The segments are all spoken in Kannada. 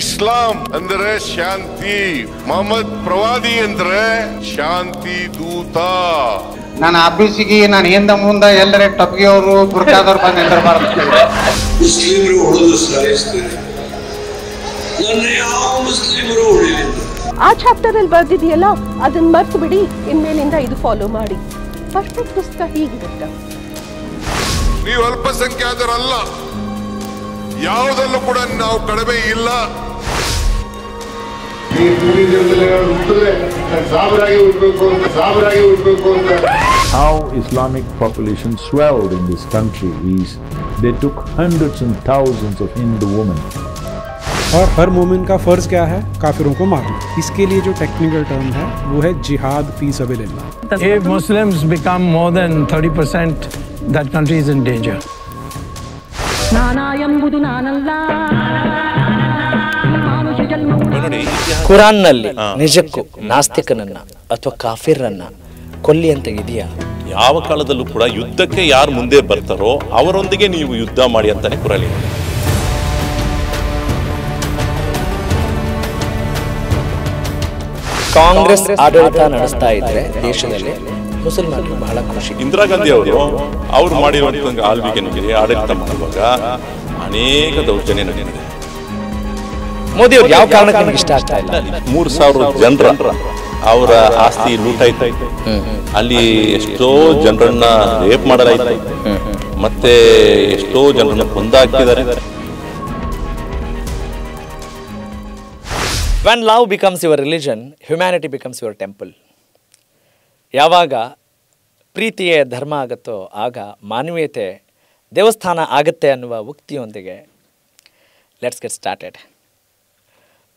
ಇಸ್ಲಾಂ ಅಂದ್ರೆ ಶಾಂತಿ, ಮೊಹಮ್ಮದ್ ಪ್ರವಾದಿ ಅಂದ್ರೆ ಶಾಂತಿ ದೂತ. ನಾನು ಆಫೀಸಿಗೆ ನಾನು ಹಿಂದ ಮುಂದ ಎಲ್ಲರೇ ಟಪ್ಗಿಯವರು ಬುರ್ಕಾದವ್ರು ಬಂದು ನಿಂದಿರಬಾರ್ದು. ಮುಸ್ಲಿಮರು ಹೊಡೆದು ಸಾಯಿಸ್ತಾರೆ, ನನ್ನ ಯಾವ ಮುಸ್ಲಿಮರು ಹೊಡೆಯಲಿಲ್ಲ. ಆ ಚಾಪ್ಟರ್ ಅಲ್ಲಿ ಬರ್ದಿದೆಯಲ್ಲ ಅದನ್ನ ಮರ್ತು ಬಿಡಿ, ಇನ್ಮೇಲಿಂದ ಇದು ಫಾಲೋ ಮಾಡಿ. ಪರ್ಫೆಕ್ಟ್ ಪುಸ್ತಕ ಹೀಗಿರುತ್ತೆ. ನೀವು ಅಲ್ಪಸಂಖ್ಯಾತರಲ್ಲ, ಯಾವುದಲ್ಲೂ ಕೂಡ ನಾವು ಕಡಿಮೆ ಇಲ್ಲ. How Islamic population swelled in this country is they took hundreds and thousands of Hindu women. और हर मोमिन का फ़र्ज क्या है? काफिरों को मारना. इसके लिए जो टेक्निकल टर्म है वो है जिहाद फी सबिलिल्लाह. If Muslims become more than 30%, that country is in danger. ಕುರಾನ್ನಲ್ಲಿ ನಿಜಕ್ಕೂ ನಾಸ್ತಿಕನನ್ನ ಅಥವಾ ಕಾಫಿರನ್ನ ಕೊಲ್ಲಿ ಅಂತ ಇದೆಯಾ? ಯಾವ ಕಾಲದಲ್ಲೂ ಕೂಡ ಯುದ್ಧಕ್ಕೆ ಯಾರು ಮುಂದೆ ಬರ್ತಾರೋ ಅವರೊಂದಿಗೆ ನೀವು ಯುದ್ಧ ಮಾಡಿ ಅಂತಾನೆ ಕುರಾನ್. ಕಾಂಗ್ರೆಸ್ ಆಡಳಿತ ನಡೆಸ್ತಾ ಇದ್ರೆ ದೇಶದಲ್ಲಿ ಮುಸಲ್ಮಾನರು ಬಹಳ ಖುಷಿ. ಇಂದಿರಾ ಗಾಂಧಿ ಅವರು ಮಾಡಿರುವಂತ ಆಳ್ವಿಕೆಗೆ ಆಡಳಿತ ಮಾಡುವಾಗ ಅನೇಕ ದೌರ್ಜನ್ಯ ನಡೆದಿದೆ. ಮೋದಿ ಅವರು ಯಾವ ಕಾರಣಕ್ಕೆ ನಿಮ್ಗೆ ಇಷ್ಟ ಆಗ್ತಾ ಇಲ್ಲ? 3,000 ಜನರ ಅವರ ಆಸ್ತಿ ಲೂಟಾಯ್ತು, ಅಲ್ಲಿ ಎಷ್ಟೋ ಜನರನ್ನ ರೇಪ್ ಮಾಡಲಾಯ್ತು, ಮತ್ತೆ ಎಷ್ಟೋ ಜನರನ್ನ ಕೊಂದಾಕಿದ್ದಾರೆ. When love becomes your religion, humanity becomes your temple. ಯಾವಾಗ ಪ್ರೀತಿಯೇ ಧರ್ಮ ಆಗುತ್ತೋ ಆಗ ಮಾನವೀಯತೆ ದೇವಸ್ಥಾನ ಆಗುತ್ತೆ ಅನ್ನುವ ಉಕ್ತಿಯೊಂದಿಗೆ let's get started.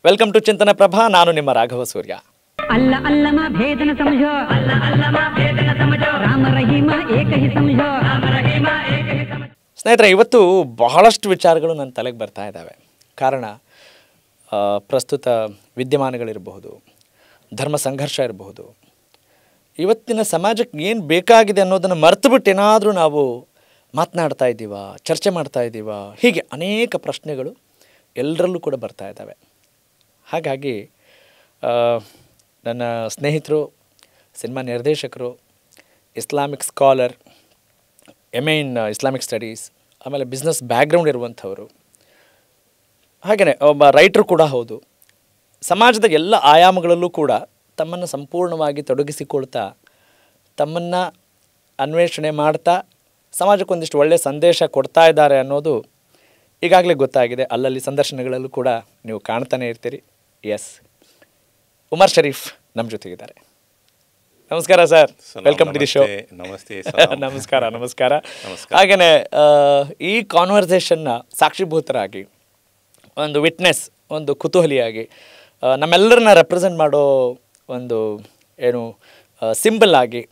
Welcome to Chintana Prabha. ನಾನು ನಿಮ್ಮ ರಾಘವ ಸೂರ್ಯ. ಸ್ನೇಹಿತರೆ, ಇವತ್ತು ಬಹಳಷ್ಟು ವಿಚಾರಗಳು ನನ್ನ ತಲೆಗೆ ಬರ್ತಾ ಇದ್ದಾವೆ. ಕಾರಣ ಪ್ರಸ್ತುತ ವಿದ್ಯಮಾನಗಳಿರಬಹುದು, ಧರ್ಮ ಸಂಘರ್ಷ ಇರಬಹುದು, ಇವತ್ತಿನ ಸಮಾಜಕ್ಕೆ ಏನು ಬೇಕಾಗಿದೆ ಅನ್ನೋದನ್ನು ಮರೆತುಬಿಟ್ಟು ಏನಾದರೂ ನಾವು ಮಾತನಾಡ್ತಾ ಇದ್ದೀವಾ, ಚರ್ಚೆ ಮಾಡ್ತಾ ಇದ್ದೀವಾ, ಹೀಗೆ ಅನೇಕ ಪ್ರಶ್ನೆಗಳು ಎಲ್ಲರಲ್ಲೂ ಕೂಡ ಬರ್ತಾ ಇದ್ದಾವೆ. ಹಾಗಾಗಿ ನನ್ನ ಸ್ನೇಹಿತರು, ಸಿನಿಮಾ ನಿರ್ದೇಶಕರು, ಇಸ್ಲಾಮಿಕ್ ಸ್ಕಾಲರ್, MA ಇನ್ ಇಸ್ಲಾಮಿಕ್ ಸ್ಟಡೀಸ್, ಆಮೇಲೆ ಬಿಸ್ನೆಸ್ ಬ್ಯಾಕ್ಗ್ರೌಂಡ್ ಇರುವಂಥವರು, ಹಾಗೆಯೇ ಒಬ್ಬ ರೈಟ್ರು ಕೂಡ ಹೌದು, ಸಮಾಜದ ಎಲ್ಲ ಆಯಾಮಗಳಲ್ಲೂ ಕೂಡ ತಮ್ಮನ್ನು ಸಂಪೂರ್ಣವಾಗಿ ತೊಡಗಿಸಿಕೊಳ್ತಾ ತಮ್ಮನ್ನು ಅನ್ವೇಷಣೆ ಮಾಡ್ತಾ ಸಮಾಜಕ್ಕೊಂದಿಷ್ಟು ಒಳ್ಳೆಯ ಸಂದೇಶ ಕೊಡ್ತಾ ಇದ್ದಾರೆ ಅನ್ನೋದು ಈಗಾಗಲೇ ಗೊತ್ತಾಗಿದೆ. ಅಲ್ಲಲ್ಲಿ ಸಂದರ್ಶನಗಳಲ್ಲೂ ಕೂಡ ನೀವು ಕಾಣ್ತಾನೆ ಇರ್ತೀರಿ. ಎಸ್, ಉಮರ್ ಶರೀಫ್ ನಮ್ಮ ಜೊತೆಗಿದ್ದಾರೆ. ನಮಸ್ಕಾರ sir, welcome to the show. ನಮಸ್ತೆ. ನಮಸ್ಕಾರ. ನಮಸ್ಕಾರ. ಹಾಗೆಯೇ ಈ ಕಾನ್ವರ್ಸೇಷನ್ನ ಸಾಕ್ಷಿಭೂತರಾಗಿ, ಒಂದು ವಿಟ್ನೆಸ್, ಒಂದು ಕುತೂಹಲಿಯಾಗಿ, ನಮ್ಮೆಲ್ಲರನ್ನ ರೆಪ್ರೆಸೆಂಟ್ ಮಾಡೋ ಒಂದು ಏನು ಸಿಂಬಲ್ ಆಗಿ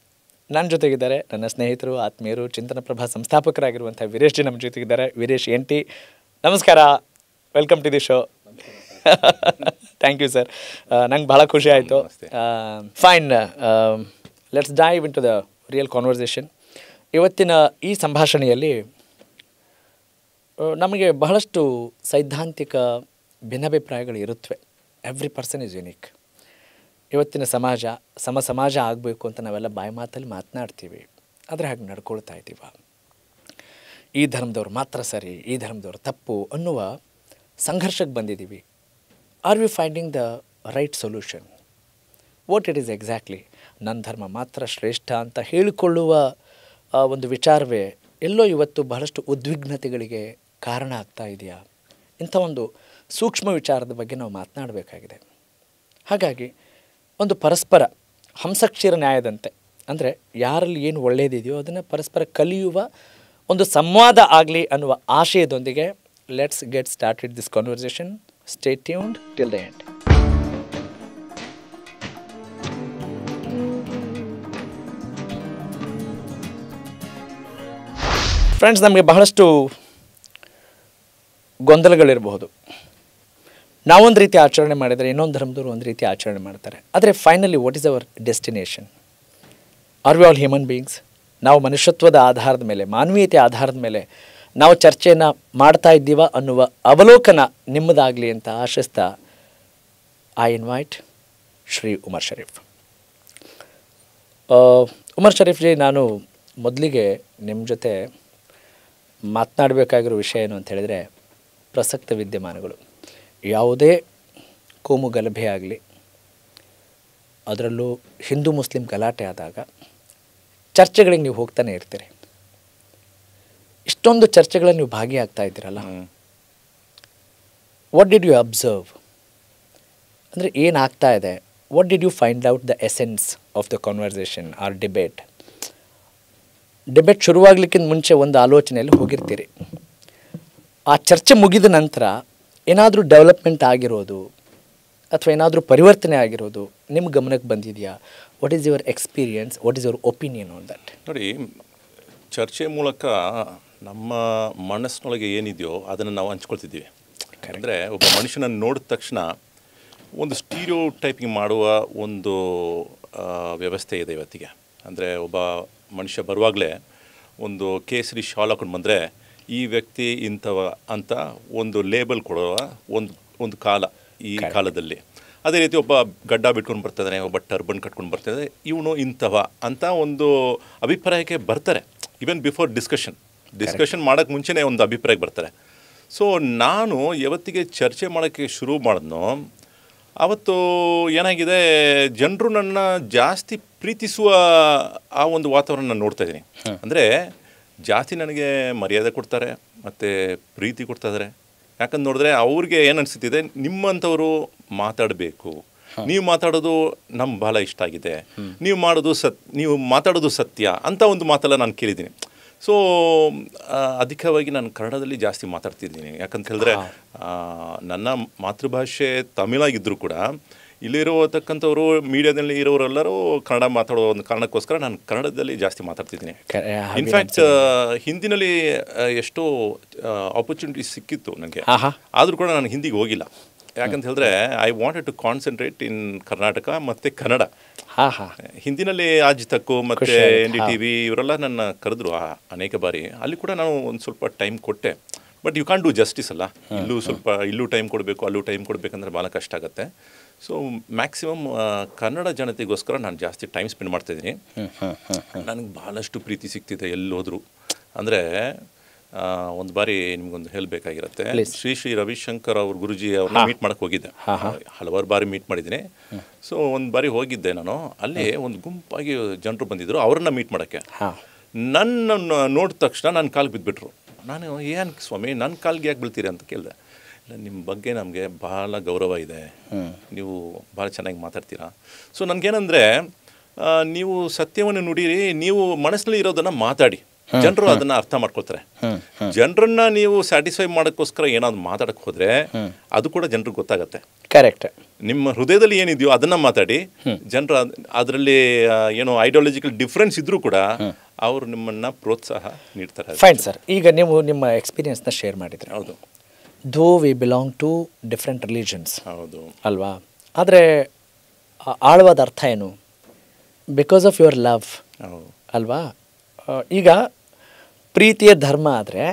ನನ್ನ ಜೊತೆಗಿದ್ದಾರೆ ನನ್ನ ಸ್ನೇಹಿತರು, ಆತ್ಮೀಯರು, ಚಿಂತನ ಪ್ರಭಾ ಸಂಸ್ಥಾಪಕರಾಗಿರುವಂಥ ವೀರೇಶ್ ಜಿ ನಮ್ಮ ಜೊತೆಗಿದ್ದಾರೆ. ವೀರೇಶ್ NT, ನಮಸ್ಕಾರ, welcome to the show. Thank you sir, ನಂಗೆ ಭಾಳ ಖುಷಿ ಆಯಿತು. Fine, let's dive in to the real conversation. ಇವತ್ತಿನ ಈ ಸಂಭಾಷಣೆಯಲ್ಲಿ ನಮಗೆ ಬಹಳಷ್ಟು ಸೈದ್ಧಾಂತಿಕ ಭಿನ್ನಾಭಿಪ್ರಾಯಗಳು ಇರುತ್ತವೆ. Every person is unique. ಇವತ್ತಿನ ಸಮಾಜ ಸಮಾಜ ಆಗಬೇಕು ಅಂತ ನಾವೆಲ್ಲ ಬಾಯಿ ಮಾತಲ್ಲಿ ಮಾತನಾಡ್ತೀವಿ, ಆದರೆ ಹಾಗೆ ನಡ್ಕೊಳ್ತಾ ಇದ್ದೀವ? ಈ ಧರ್ಮದವ್ರು ಮಾತ್ರ ಸರಿ, ಈ ಧರ್ಮದವ್ರು ತಪ್ಪು ಅನ್ನುವ ಸಂಘರ್ಷಕ್ಕೆ ಬಂದಿದ್ದೀವಿ. Are we finding the right solution? What it is exactly? ನನ್ನ ಧರ್ಮ ಮಾತ್ರ ಶ್ರೇಷ್ಠ ಅಂತ ಹೇಳಿಕೊಳ್ಳುವ ಒಂದು ವಿಚಾರವೇ ಎಲ್ಲೋ ಇವತ್ತು ಬಹಳಷ್ಟು ಉದ್ವಿಗ್ನತೆಗಳಿಗೆ ಕಾರಣ ಆಗ್ತಾ ಇದೆಯಾ? ಇಂಥ ಒಂದು ಸೂಕ್ಷ್ಮ ವಿಚಾರದ ಬಗ್ಗೆ ನಾವು ಮಾತನಾಡಬೇಕಾಗಿದೆ. ಹಾಗಾಗಿ ಒಂದು ಪರಸ್ಪರ ಹಂಸಕ್ಷೀರ ನ್ಯಾಯದಂತೆ, ಅಂದರೆ ಯಾರಲ್ಲಿ ಏನು ಒಳ್ಳೆಯದಿದೆಯೋ ಅದನ್ನು ಪರಸ್ಪರ ಕಲಿಯುವ ಒಂದು ಸಂವಾದ ಆಗಲಿ ಅನ್ನುವ ಆಶಯದೊಂದಿಗೆ let's get started this conversation. Stay tuned till the end. Friends, ನಮಗೆ ಬಹಳಷ್ಟು ಗೊಂದಲಗಳಿರಬಹುದು. ನಾವೊಂದು ರೀತಿ ಆಚರಣೆ ಮಾಡಿದರೆ ಇನ್ನೊಂದು ಧರ್ಮದವರು ಒಂದು ರೀತಿ ಆಚರಣೆ ಮಾಡ್ತಾರೆ. ಆದರೆ finally what is our destination? Are we all human beings? ನಾವು ಮನುಷ್ಯತ್ವದ ಆಧಾರದ ಮೇಲೆ, ಮಾನವೀಯತೆ ಆಧಾರದ ಮೇಲೆ ನಾವು ಚರ್ಚೆಯನ್ನು ಮಾಡ್ತಾ ಇದ್ದೀವ ಅನ್ನುವ ಅವಲೋಕನ ನಿಮ್ಮದಾಗಲಿ ಅಂತ ಆಶಿಸ್ತಾ ಐ ಇನ್ವೈಟ್ ಶ್ರೀ ಉಮರ್ ಶರೀಫ್. ಉಮರ್ ಶರೀಫ್ ಜಿ, ನಾನು ಮೊದಲಿಗೆ ನಿಮ್ಮ ಜೊತೆ ಮಾತನಾಡಬೇಕಾಗಿರೋ ವಿಷಯ ಏನು ಅಂತ ಹೇಳಿದರೆ, ಪ್ರಸಕ್ತ ವಿದ್ಯಮಾನಗಳು, ಯಾವುದೇ ಕೋಮು ಗಲಭೆ ಆಗಲಿ, ಅದರಲ್ಲೂ ಹಿಂದೂ ಮುಸ್ಲಿಂ ಗಲಾಟೆ ಆದಾಗ ಚರ್ಚೆಗಳಿಗೆ ನೀವು ಹೋಗ್ತಾನೆ ಇರ್ತೀರಿ. ಇಷ್ಟೊಂದು ಚರ್ಚೆಗಳಲ್ಲಿ ನೀವು ಭಾಗಿಯಾಗ್ತಾ ಇದ್ದೀರಲ್ಲ, ವಾಟ್ ಡಿಡ್ ಯು ಅಬ್ಸರ್ವ್? ಅಂದರೆ ಏನಾಗ್ತಾ ಇದೆ? What did you find out the essence of the conversation or debate? Debate ಶುರುವಾಗಲಿಕ್ಕಿಂತ ಮುಂಚೆ ಒಂದು ಆಲೋಚನೆಯಲ್ಲಿ ಹೋಗಿರ್ತೀರಿ. ಆ ಚರ್ಚೆ ಮುಗಿದ ನಂತರ ಏನಾದರೂ ಡೆವಲಪ್ಮೆಂಟ್ ಆಗಿರೋದು ಅಥವಾ ಏನಾದರೂ ಪರಿವರ್ತನೆ ಆಗಿರೋದು ನಿಮ್ಮ ಗಮನಕ್ಕೆ ಬಂದಿದೆಯಾ? What is your experience? What is your opinion on that? ನೋಡಿ, ಚರ್ಚೆ ಮೂಲಕ ನಮ್ಮ ಮನಸ್ಸಿನೊಳಗೆ ಏನಿದೆಯೋ ಅದನ್ನು ನಾವು ಹಂಚ್ಕೊಳ್ತಿದ್ದೀವಿ. ಅಂದರೆ ಒಬ್ಬ ಮನುಷ್ಯನನ್ನು ನೋಡಿದ ತಕ್ಷಣ ಒಂದು ಸ್ಟೀರಿಯೋ ಟೈಪಿಂಗ್ ಮಾಡುವ ಒಂದು ವ್ಯವಸ್ಥೆ ಇದೆ ಇವತ್ತಿಗೆ. ಅಂದರೆ ಒಬ್ಬ ಮನುಷ್ಯ ಬರುವಾಗಲೇ ಒಂದು ಕೇಸರಿ ಶಾಲ್ ಹಾಕೊಂಡು ಬಂದರೆ ಈ ವ್ಯಕ್ತಿ ಇಂಥವ ಅಂತ ಒಂದು ಲೇಬಲ್ ಕೊಡುವ ಒಂದು ಕಾಲ ಈ ಕಾಲದಲ್ಲಿ. ಅದೇ ರೀತಿ ಒಬ್ಬ ಗಡ್ಡ ಬಿಟ್ಕೊಂಡು ಬರ್ತಿದ್ದಾನೆ, ಒಬ್ಬ ಟರ್ಬನ್ ಕಟ್ಕೊಂಡು ಬರ್ತಿದ್ದಾರೆ, ಇವನು ಇಂಥವ ಅಂತ ಒಂದು ಅಭಿಪ್ರಾಯಕ್ಕೆ ಬರ್ತಾರೆ. ಈವನ್ ಬಿಫೋರ್ ಡಿಸ್ಕಷನ್ ಮಾಡೋಕ್ಕೆ ಮುಂಚೆನೇ ಒಂದು ಅಭಿಪ್ರಾಯಕ್ಕೆ ಬರ್ತಾರೆ. ಸೊ ನಾನು ಯಾವತ್ತಿಗೆ ಚರ್ಚೆ ಮಾಡೋಕ್ಕೆ ಶುರು ಮಾಡಿದ್ನೋ ಆವತ್ತು ಏನಾಗಿದೆ, ಜನರು ನನ್ನ ಜಾಸ್ತಿ ಪ್ರೀತಿಸುವ ಆ ಒಂದು ವಾತಾವರಣ ನಾನು ನೋಡ್ತಾ ಇದ್ದೀನಿ. ಅಂದರೆ ಜಾಸ್ತಿ ನನಗೆ ಮರ್ಯಾದೆ ಕೊಡ್ತಾರೆ ಮತ್ತು ಪ್ರೀತಿ ಕೊಡ್ತಾ ಇದ್ದಾರೆ. ಯಾಕಂತ ನೋಡಿದ್ರೆ ಅವ್ರಿಗೆ ಏನು ಅನಿಸ್ತಿದೆ, ನಿಮ್ಮಂಥವರು ಮಾತಾಡಬೇಕು, ನೀವು ಮಾತಾಡೋದು ನಮ್ಗೆ ಭಾಳ ಇಷ್ಟ ಆಗಿದೆ, ನೀವು ಮಾತಾಡೋದು ಸತ್ಯ ಅಂತ ಒಂದು ಮಾತೆಲ್ಲ ನಾನು ಕೇಳಿದ್ದೀನಿ. ಸೊ ಅಧಿಕವಾಗಿ ನಾನು ಕನ್ನಡದಲ್ಲಿ ಜಾಸ್ತಿ ಮಾತಾಡ್ತಿದ್ದೀನಿ. ಯಾಕಂತ ಹೇಳಿದ್ರೆ ನನ್ನ ಮಾತೃಭಾಷೆ ತಮಿಳಾಗಿದ್ದರೂ ಕೂಡ ಇಲ್ಲಿರತಕ್ಕಂಥವ್ರು ಮೀಡಿಯಾದಲ್ಲಿ ಇರೋರೆಲ್ಲರೂ ಕನ್ನಡ ಮಾತಾಡೋ ಒಂದು ಕಾರಣಕ್ಕೋಸ್ಕರ ನಾನು ಕನ್ನಡದಲ್ಲಿ ಜಾಸ್ತಿ ಮಾತಾಡ್ತಿದ್ದೀನಿ. ಇನ್ಫ್ಯಾಕ್ಟ್ ಹಿಂದಿನಲ್ಲಿ ಎಷ್ಟೋ ಆಪರ್ಚುನಿಟೀಸ್ ಸಿಕ್ಕಿತ್ತು ನನಗೆ, ಆದರೂ ಕೂಡ ನಾನು ಹಿಂದಿಗೆ ಹೋಗಿಲ್ಲ. ಯಾಕಂತ ಹೇಳಿದ್ರೆ I wanted to concentrate in Karnataka ಮತ್ತು ಕನ್ನಡ. ಹಿಂದಿನಲ್ಲಿ ಆಜ್ ತಕ್ಕು ಮತ್ತು NDTV ಇವರೆಲ್ಲ ನನ್ನ ಕರೆದ್ರು ಅನೇಕ ಬಾರಿ. ಅಲ್ಲಿ ಕೂಡ ನಾನು ಒಂದು ಸ್ವಲ್ಪ ಟೈಮ್ ಕೊಟ್ಟೆ. But you can't do justice ಅಲ್ಲ, ಇಲ್ಲೂ ಟೈಮ್ ಕೊಡಬೇಕು, ಅಲ್ಲೂ ಟೈಮ್ ಕೊಡಬೇಕಂದ್ರೆ ಭಾಳ ಕಷ್ಟ ಆಗುತ್ತೆ. ಸೊ ಮ್ಯಾಕ್ಸಿಮಮ್ ಕನ್ನಡ ಜನತೆಗೋಸ್ಕರ ನಾನು ಜಾಸ್ತಿ ಟೈಮ್ ಸ್ಪೆಂಡ್ ಮಾಡ್ತಾಯಿದ್ದೀನಿ. ನನಗೆ ಭಾಳಷ್ಟು ಪ್ರೀತಿ ಸಿಗ್ತಿದೆ ಎಲ್ಲೋದ್ರು. ಅಂದರೆ ಒಂದು ಬಾರಿ ನಿಮ್ಗೊಂದು ಹೇಳಬೇಕಾಗಿರುತ್ತೆ. ಶ್ರೀ ರವಿಶಂಕರ್ ಅವ್ರ ಗುರುಜಿ ಅವ್ರನ್ನ ಮೀಟ್ ಮಾಡೋಕ್ಕೆ ಹೋಗಿದ್ದೆ. ಹಲವಾರು ಬಾರಿ ಮೀಟ್ ಮಾಡಿದ್ದೀನಿ. ಸೊ ಒಂದು ಬಾರಿ ಹೋಗಿದ್ದೆ ನಾನು. ಅಲ್ಲಿ ಒಂದು ಗುಂಪಾಗಿ ಜನರು ಬಂದಿದ್ದರು, ಅವ್ರನ್ನ ಮೀಟ್ ಮಾಡೋಕ್ಕೆ. ನನ್ನನ್ನು ನೋಡಿದ ತಕ್ಷಣ ನನ್ನ ಕಾಲಿಗೆ ಬಿದ್ದುಬಿಟ್ರು. ನಾನು ಏನು ಸ್ವಾಮಿ ನನ್ನ ಕಾಲಿಗೆ ಯಾಕೆ ಬೀಳ್ತೀರಿ ಅಂತ ಕೇಳಿದೆ. ಇಲ್ಲ, ನಿಮ್ಮ ಬಗ್ಗೆ ನಮಗೆ ಭಾಳ ಗೌರವ ಇದೆ, ನೀವು ಭಾಳ ಚೆನ್ನಾಗಿ ಮಾತಾಡ್ತೀರಾ. ಸೊ ನನಗೇನಂದರೆ, ನೀವು ಸತ್ಯವನ್ನು ನುಡಿರಿ, ನೀವು ಮನಸ್ಸಿನಲ್ಲಿ ಇರೋದನ್ನು ಮಾತಾಡಿ, ಜನರು ಅದನ್ನು ಅರ್ಥ ಮಾಡ್ಕೊಳ್ತಾರೆ. ಜನರನ್ನ ನೀವು ಸ್ಯಾಟಿಸ್ಫೈ ಮಾಡೋಕ್ಕೋಸ್ಕರ ಏನಾದ್ರು ಮಾತಾಡಕ್ಕೆ ಹೋದರೆ ಅದು ಕೂಡ ಜನರಿಗೆ ಗೊತ್ತಾಗತ್ತೆ. ಕರೆಕ್ಟ್. ನಿಮ್ಮ ಹೃದಯದಲ್ಲಿ ಏನಿದೆಯೋ ಅದನ್ನು ಮಾತಾಡಿ. ಜನರು ಅದರಲ್ಲಿ ಏನೋ ಐಡಿಯಾಲಜಿಕಲ್ ಡಿಫ್ರೆನ್ಸ್ ಇದ್ರೂ ಕೂಡ ಅವರು ನಿಮ್ಮನ್ನು ಪ್ರೋತ್ಸಾಹ ನೀಡ್ತಾರೆ. ಫೈನ್ ಸರ್, ಈಗ ನೀವು ನಿಮ್ಮ ಎಕ್ಸ್ಪೀರಿಯನ್ಸ್ನ ಶೇರ್ ಮಾಡಿದರೆ, ಹೌದು, though we belong to different religions, ಹೌದು ಅಲ್ವಾ, ಆದರೆ ಆಳವಾದ ಅರ್ಥ ಏನು? ಬಿಕಾಸ್ ಆಫ್ ಯುವರ್ ಲವ್ ಅಲ್ವಾ. ಈಗ ಪ್ರೀತಿಯ ಧರ್ಮ ಆದರೆ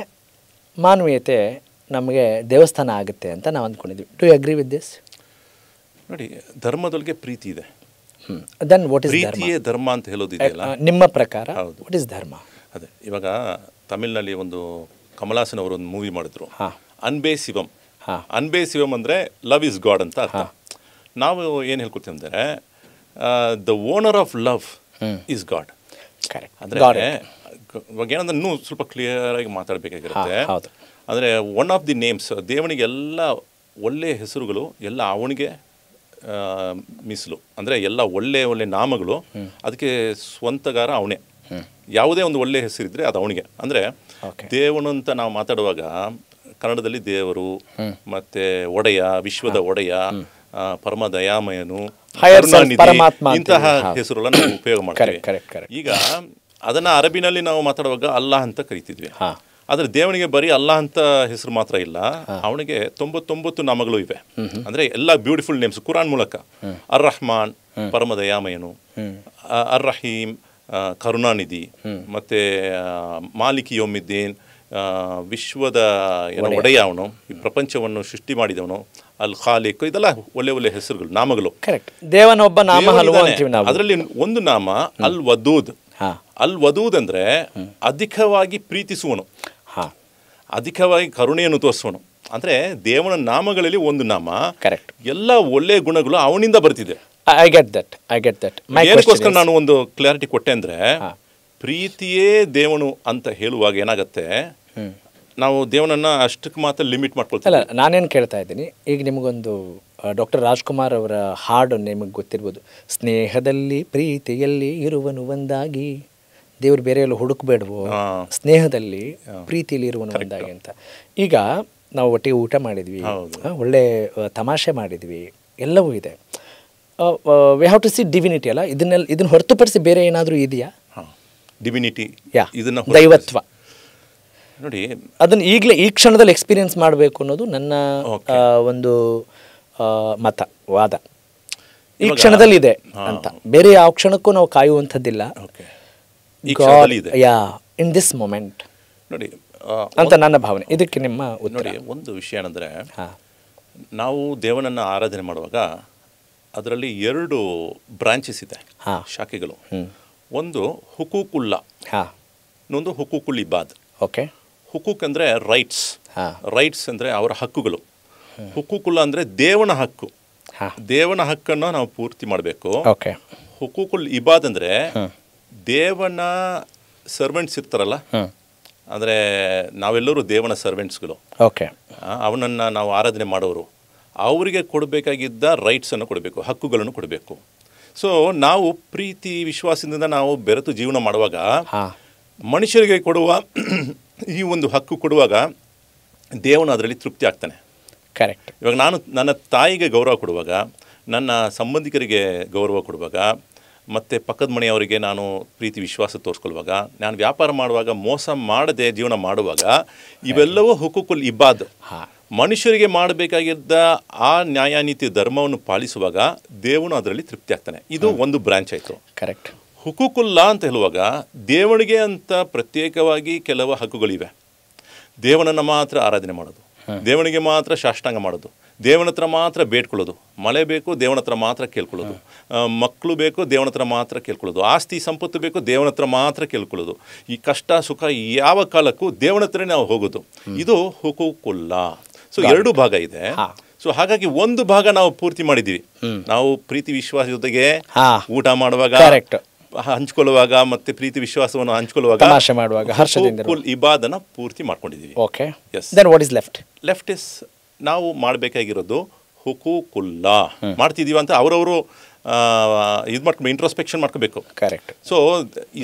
ಮಾನವೀಯತೆ ನಮಗೆ ದೇವಸ್ಥಾನ ಆಗುತ್ತೆ ಅಂತ ನಾವು ಅಂದ್ಕೊಂಡಿದ್ವಿ. Do you agree with this? ನೋಡಿ, ಧರ್ಮದೊಳಗೆ ಪ್ರೀತಿ ಇದೆ. ದೆನ್ ವಾಟ್ ಇಸ್ ಪ್ರೀತಿಯೇ ಧರ್ಮ ಅಂತ ಹೇಳೋದಿದೆಯಲ್ಲ, ನಿಮ್ಮ ಪ್ರಕಾರ ವಾಟ್ ಇಸ್ ಧರ್ಮ? ಅದೇ ಇವಾಗ ತಮಿಳ್ನಲ್ಲಿ ಒಂದು ಕಮಲಾಸನ್ ಅವರು ಒಂದು ಮೂವಿ ಮಾಡಿದ್ರು, ಅನ್ಬೇ ಶಿವಂ. ಅನ್ಬೇ ಶಿವಂ ಅಂದರೆ ಲವ್ ಇಸ್ ಗಾಡ್ ಅಂತ ಅರ್ಥ. ನಾವು ಏನು ಹೇಳ್ಕೊತೀವಿ ಅಂದರೆ, the owner of love is god. ಅಂದರೆ ಇವಾಗ ಏನಂದ್ರೆ ಇನ್ನೂ ಸ್ವಲ್ಪ ಕ್ಲಿಯರಾಗಿ ಮಾತಾಡಬೇಕಾಗಿರುತ್ತೆ. ಅಂದರೆ ಒನ್ ಆಫ್ ದಿ ನೇಮ್ಸ್, ದೇವನಿಗೆ ಎಲ್ಲ ಒಳ್ಳೆಯ ಹೆಸರುಗಳು ಎಲ್ಲ ಅವನಿಗೆ ಮೀಸಲು. ಅಂದರೆ ಎಲ್ಲ ಒಳ್ಳೆ ನಾಮಗಳು ಅದಕ್ಕೆ ಸ್ವಂತಗಾರ ಅವನೇ. ಯಾವುದೇ ಒಂದು ಒಳ್ಳೆಯ ಹೆಸರಿದ್ರೆ ಅದು ಅವನಿಗೆ. ಅಂದರೆ ದೇವನು ಅಂತ ನಾವು ಮಾತಾಡುವಾಗ ಕನ್ನಡದಲ್ಲಿ ದೇವರು, ಮತ್ತು ಒಡೆಯ, ವಿಶ್ವದ ಒಡೆಯ, ಪರಮ ದಯಾಮಯನು, ಇಂತಹ ಹೆಸರುಗಳನ್ನು ನಾವು ಉಪಯೋಗ ಮಾಡ್ತೀವಿ. ಈಗ ಅದನ್ನು ಅರಬಿನಲ್ಲಿ ನಾವು ಮಾತಾಡುವಾಗ ಅಲ್ಲಾಹ್ ಅಂತ ಕರಿತಿದ್ವಿ. ಆದರೆ ದೇವನಿಗೆ ಬರೀ ಅಲ್ಲಾಹ್ ಅಂತ ಹೆಸರು ಮಾತ್ರ ಇಲ್ಲ, ಅವನಿಗೆ 99 ನಾಮಗಳು ಇವೆ. ಅಂದರೆ ಎಲ್ಲ ಬ್ಯೂಟಿಫುಲ್ ನೇಮ್ಸ್ ಕುರಾನ್ ಮೂಲಕ. ಅರ್ ರಹಮಾನ್ ಪರಮ ದಯಾಮಯನು, ಅರ್ ರಹೀಮ್ ಕರುಣಾನಿಧಿ, ಮತ್ತು ಮಾಲಿಕಿ ಯೋಮಿದ್ದೀನ್ ವಿಶ್ವದ ಒಡೆಯ ಅವನು, ಈ ಪ್ರಪಂಚವನ್ನು ಸೃಷ್ಟಿ ಮಾಡಿದವನು, ಅಲ್ ಖಾಲಿಕ್, ಇದೆಲ್ಲ ಒಳ್ಳೆ ಒಳ್ಳೆ ಹೆಸರುಗಳು, ನಾಮಗಳು. ಕರೆಕ್ಟ್. ದೇವನೊಬ್ಬ ನಾಮ ಹಲವು ಅಂತೀವಿ ನಾವು. ಅದರಲ್ಲಿ ಒಂದು ನಾಮ ಅಲ್ ವದೂದ್. ಅಲ್ ವದೂದ್ ಅಂದ್ರೆ ಅಧಿಕವಾಗಿ ಪ್ರೀತಿಸುವನು, ಅಧಿಕವಾಗಿ ಕರುಣೆಯನ್ನು ತೋರಿಸುವನು. ಅಂದ್ರೆ ದೇವನ ನಾಮಗಳಲ್ಲಿ ಒಂದು ನಾಮ. ಕರೆಕ್ಟ್. ಎಲ್ಲ ಒಳ್ಳೆ ಗುಣಗಳು ಅವನಿಂದ ಬರ್ತಿದೆ. I get that. ಏನಕ್ಕೋಸ್ಕರ ನಾನು ಒಂದು ಕ್ಲಾರಿಟಿ ಕೊಟ್ಟೆ ಅಂದ್ರೆ, ಪ್ರೀತಿಯೇ ದೇವನು ಅಂತ ಹೇಳುವಾಗ ಏನಾಗತ್ತೆ, ನಾವು ದೇವನನ್ನ ಅಷ್ಟಕ್ಕೆ ಮಾತ್ರ ಲಿಮಿಟ್ ಮಾಡ್ಕೊಳ್ತೀವಿ. ಅಲ್ಲ, ನಾನೇನು ಕೇಳ್ತಾ ಇದ್ದೀನಿ, ಈಗ ನಿಮಗೊಂದು ಡಾಕ್ಟರ್ ರಾಜ್ಕುಮಾರ್ ಅವರ ಹಾಡು ನಿಮಗೆ ಗೊತ್ತಿರ್ಬೋದು, ಸ್ನೇಹದಲ್ಲಿ ಪ್ರೀತಿಯಲ್ಲಿ ಇರುವನು ಒಂದಾಗಿ, ದೇವ್ರು ಬೇರೆ ಎಲ್ಲ ಹುಡುಕಬೇಡವೋ, ಸ್ನೇಹದಲ್ಲಿ ಪ್ರೀತಿಯಲ್ಲಿ ಇರುವನು ಒಂದಾಗಿ ಅಂತ. ಈಗ ನಾವು ಒಟ್ಟಿಗೆ ಊಟ ಮಾಡಿದ್ವಿ, ಒಳ್ಳೆ ತಮಾಷೆ ಮಾಡಿದ್ವಿ, ಎಲ್ಲವೂ ಇದೆ. We have to see divinity ಅಲ್ಲ, ಇದನ್ನ ಹೊರತುಪಡಿಸಿ ಬೇರೆ ಏನಾದರೂ ಇದೆಯಾ? ಡಿವಿನಿಟಿ, ಇದನ್ನ ದೈವತ್ವ ನೋಡಿ, ಅದನ್ನ ಈಗಲೇ ಈ ಕ್ಷಣದಲ್ಲಿ ಎಕ್ಸ್ಪೀರಿಯನ್ಸ್ ಮಾಡಬೇಕು ಅನ್ನೋದು ನನ್ನ ಒಂದು ಮತ, ವಾದ. ಈ ಕ್ಷಣದಲ್ಲಿ ಇದೆ ಅಂತ, ಬೇರೆ ಯಾವ ಕ್ಷಣಕ್ಕೂ ನಾವು ಕಾಯುವಂಥದ್ದಿಲ್ಲ. ಇನ್ ದಿಸ್ ಮೊಮೆಂಟ್ ನೋಡಿ ಅಂತ ನನ್ನ ಭಾವನೆ. ಇದಕ್ಕೆ ನಿಮ್ಮ ನೋಡಿ, ಒಂದು ವಿಷಯ ಏನಂದ್ರೆ, ನಾವು ದೇವನನ್ನು ಆರಾಧನೆ ಮಾಡುವಾಗ ಅದರಲ್ಲಿ 2 ಬ್ರಾಂಚಸ್ ಇದೆ, ಶಾಖೆಗಳು. ಒಂದು ಹುಕೂಕುಲ್ಲಾ, ಇನ್ನೊಂದು ಹುಕೂಕುಲ್ ಇಬಾದ್. ಓಕೆ. ಹುಕೂಕ್ ಅಂದರೆ ರೈಟ್ಸ್, ರೈಟ್ಸ್ ಅಂದರೆ ಅವರ ಹಕ್ಕುಗಳು. ಹುಕೂಕುಲ್ಲಾ ಅಂದರೆ ದೇವನ ಹಕ್ಕು, ದೇವನ ಹಕ್ಕನ್ನು ನಾವು ಪೂರ್ತಿ ಮಾಡಬೇಕು. ಹುಕೂಕುಲ್ ಇಬಾದ್ ಅಂದರೆ ದೇವನ ಸರ್ವೆಂಟ್ಸ್ ಇರ್ತಾರಲ್ಲ, ಅಂದರೆ ನಾವೆಲ್ಲರೂ ದೇವನ ಸರ್ವೆಂಟ್ಸ್ಗಳು. ಓಕೆ. ಅವನನ್ನು ನಾವು ಆರಾಧನೆ ಮಾಡೋರು, ಅವರಿಗೆ ಕೊಡಬೇಕಾಗಿದ್ದ ರೈಟ್ಸನ್ನು ಕೊಡಬೇಕು, ಹಕ್ಕುಗಳನ್ನು ಕೊಡಬೇಕು. ಸೊ ನಾವು ಪ್ರೀತಿ ವಿಶ್ವಾಸದಿಂದ ನಾವು ಬೆರೆತು ಜೀವನ ಮಾಡುವಾಗ, ಮನುಷ್ಯರಿಗೆ ಕೊಡುವ ಈ ಒಂದು ಹಕ್ಕು ಕೊಡುವಾಗ ದೇವನು ಅದರಲ್ಲಿ ತೃಪ್ತಿ ಆಗ್ತಾನೆ. ಕರೆಕ್ಟ್. ಇವಾಗ ನಾನು ನನ್ನ ತಾಯಿಗೆ ಗೌರವ ಕೊಡುವಾಗ, ನನ್ನ ಸಂಬಂಧಿಕರಿಗೆ ಗೌರವ ಕೊಡುವಾಗ, ಮತ್ತು ಪಕ್ಕದ ಮನೆಯವರಿಗೆ ನಾನು ಪ್ರೀತಿ ವಿಶ್ವಾಸ ತೋರಿಸ್ಕೊಳ್ಳುವಾಗ, ನಾನು ವ್ಯಾಪಾರ ಮಾಡುವಾಗ ಮೋಸ ಮಾಡದೆ ಜೀವನ ಮಾಡುವಾಗ, ಇವೆಲ್ಲವೂ ಹುಕೂಕುಲ್ ಇಬಾದ್. ಮನುಷ್ಯರಿಗೆ ಮಾಡಬೇಕಾಗಿದ್ದ ಆ ನ್ಯಾಯ ನೀತಿ ಧರ್ಮವನ್ನು ಪಾಲಿಸುವಾಗ ದೇವನು ಅದರಲ್ಲಿ ತೃಪ್ತಿ ಆಗ್ತಾನೆ. ಇದು ಒಂದು ಬ್ರಾಂಚ್ ಆಯಿತು. ಕರೆಕ್ಟ್. ಹುಕೂಕುಲ್ಲಾ ಅಂತ ಹೇಳುವಾಗ ದೇವನಿಗೆ ಅಂತ ಪ್ರತ್ಯೇಕವಾಗಿ ಕೆಲವು ಹಕ್ಕುಗಳಿವೆ. ದೇವನನ್ನು ಮಾತ್ರ ಆರಾಧನೆ ಮಾಡೋದು, ದೇವನಿಗೆ ಮಾತ್ರ ಸಾಷ್ಟಾಂಗ ಮಾಡೋದು, ದೇವನ ಹತ್ರ ಮಾತ್ರ ಬೇಡ್ಕೊಳ್ಳೋದು, ಮಳೆ ಬೇಕು ದೇವನ ಹತ್ರ ಮಾತ್ರ ಕೇಳ್ಕೊಳ್ಳೋದು, ಮಕ್ಕಳು ಬೇಕು ದೇವನ ಹತ್ರ ಮಾತ್ರ ಕೇಳ್ಕೊಳ್ಳೋದು, ಆಸ್ತಿ ಸಂಪತ್ತು ಬೇಕು ದೇವನ ಹತ್ರ ಮಾತ್ರ ಕೇಳ್ಕೊಳ್ಳೋದು, ಈ ಕಷ್ಟ ಸುಖ ಯಾವ ಕಾಲಕ್ಕೂ ದೇವನ ಹತ್ರನೇ ನಾವು ಹೋಗೋದು. ಇದು ಹುಕೂಕುಲ್ಲಾ. ಸೊ 2 ಭಾಗ ಇದೆ. ಸೊ ಹಾಗಾಗಿ ಒಂದು ಭಾಗ ನಾವು ಪೂರ್ತಿ ಮಾಡಿದ್ದೀವಿ. ನಾವು ಪ್ರೀತಿ ವಿಶ್ವಾಸ ಜೊತೆಗೆ ಊಟ ಮಾಡುವಾಗ, ಹಂಚ್ಕೊಳ್ಳುವಾಗ, ಮತ್ತೆ ಪ್ರೀತಿ ವಿಶ್ವಾಸವನ್ನು ಹಂಚ್ಕೊಳ್ಳುವಾಗ, ಹುಕೂಕುಲ್ ಇಬಾದನ್ನ ಪೂರ್ತಿ ಮಾಡ್ಕೊಂಡಿದ್ದೀವಿ. Okay. Then what is left? Left is ನಾವು ಮಾಡಬೇಕಾಗಿರೋದು ಹುಕೂಕುಲ್ಲಾ. ಮಾಡ್ತಿದ್ದೀವಿ ಅಂತ ಅವರವರು ಇದು ಮಾಡ್ಕೊಂಡು ಇಂಟ್ರೋಸ್ಪೆಕ್ಷನ್ ಮಾಡ್ಕೋಬೇಕು. ಕರೆಕ್ಟ್. ಸೊ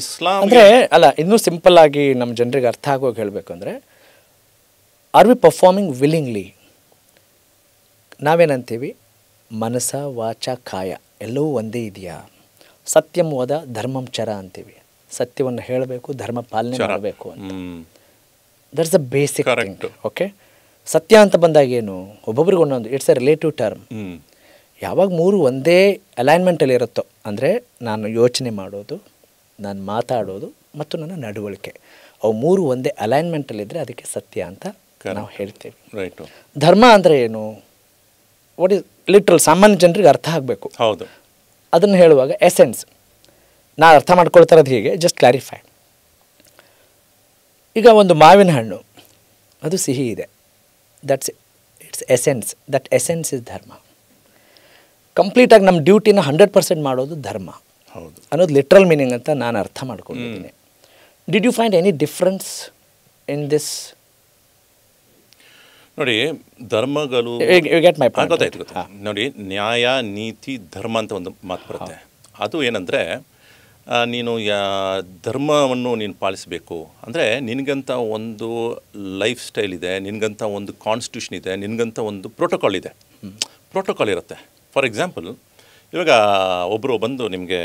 ಇಸ್ಲಾಂ ಅಂದರೆ ಅಲ್ಲ, ಇನ್ನೂ ಸಿಂಪಲ್ ಆಗಿ ನಮ್ಮ ಜನರಿಗೆ ಅರ್ಥ ಆಗೋಗಿ ಹೇಳಬೇಕು ಅಂದರೆ, ಆರ್ ವಿ ಪರ್ಫಾರ್ಮಿಂಗ್ ವಿಲ್ಲಿಂಗ್ಲಿ? ನಾವೇನಂತೀವಿ, ಮನಸ ವಾಚ ಕಾಯ ಎಲ್ಲವೂ ಒಂದೇ ಇದೆಯಾ? ಸತ್ಯಂ ವದ ಧರ್ಮಂ ಚರ ಅಂತೀವಿ. ಸತ್ಯವನ್ನು ಹೇಳಬೇಕು, ಧರ್ಮ ಪಾಲನೆ ಮಾಡಬೇಕು ಅಂತ. That's the basic thing. Okay. ಸತ್ಯ ಅಂತ ಬಂದಾಗ ಏನು, ಒಬ್ಬೊಬ್ರಿಗೆ ಒಂದೊಂದು, ಇಟ್ಸ್ ಎ ರಿಲೇಟಿವ್ ಟರ್ಮ್. ಯಾವಾಗ 3 ಒಂದೇ ಅಲೈನ್ಮೆಂಟಲ್ಲಿ ಇರುತ್ತೋ, ಅಂದರೆ ನಾನು ಯೋಚನೆ ಮಾಡೋದು, ನಾನು ಮಾತಾಡೋದು ಮತ್ತು ನನ್ನ ನಡವಳಿಕೆ, ಅವು 3 ಒಂದೇ ಅಲೈನ್ಮೆಂಟಲ್ಲಿದ್ದರೆ ಅದಕ್ಕೆ ಸತ್ಯ ಅಂತ ನಾವು ಹೇಳ್ತೀವಿ. ರೈಟು. ಧರ್ಮ ಅಂದರೆ ಏನು? ವಾಟ್ ಇಸ್ ಲಿಟ್ರಲ್ ಸಾಮಾನ್ಯ ಜನರಿಗೆ ಅರ್ಥ ಆಗಬೇಕು. ಹೌದು. ಅದನ್ನು ಹೇಳುವಾಗ ಎಸೆನ್ಸ್ ನಾನು ಅರ್ಥ ಮಾಡ್ಕೊಳ್ತಾ ಇರೋದು ಹೀಗೆ, ಜಸ್ಟ್ ಕ್ಲಾರಿಫೈ. ಈಗ ಒಂದು ಮಾವಿನ ಹಣ್ಣು, ಅದು ಸಿಹಿ ಇದೆ, that's it's essence. That essence is ಧರ್ಮ. ಕಂಪ್ಲೀಟಾಗಿ ನಮ್ಮ ಡ್ಯೂಟಿನ 100% ಮಾಡೋದು ಧರ್ಮ ಅನ್ನೋದು ಲಿಟ್ರಲ್ ಮೀನಿಂಗ್ ಅಂತ ನಾನು ಅರ್ಥ ಮಾಡ್ಕೊಂಡಿದ್ದೀನಿ. Did you find any difference in this? ನೋಡಿ, ಧರ್ಮಗಳು ಗೊತ್ತಾಯ್ತು. ನೋಡಿ, ನ್ಯಾಯ ನೀತಿ ಧರ್ಮ ಅಂತ ಒಂದು ಮಾತು ಬರುತ್ತೆ. ಅದು ಏನಂದರೆ, ನೀನು ಧರ್ಮವನ್ನು ನೀನು ಪಾಲಿಸಬೇಕು ಅಂದರೆ ನಿನಗಂತ ಒಂದು ಲೈಫ್ ಸ್ಟೈಲ್ ಇದೆ, ನಿನಗಂತ ಒಂದು ಕಾನ್ಸ್ಟಿಟ್ಯೂಷನ್ ಇದೆ, ನಿನಗಂತ ಒಂದು ಪ್ರೋಟೋಕಾಲ್ ಇದೆ. ಪ್ರೋಟೋಕಾಲ್ ಇರುತ್ತೆ. ಫಾರ್ ಎಕ್ಸಾಂಪಲ್, ಇವಾಗ ಒಬ್ಬರು ಬಂದು ನಿಮಗೆ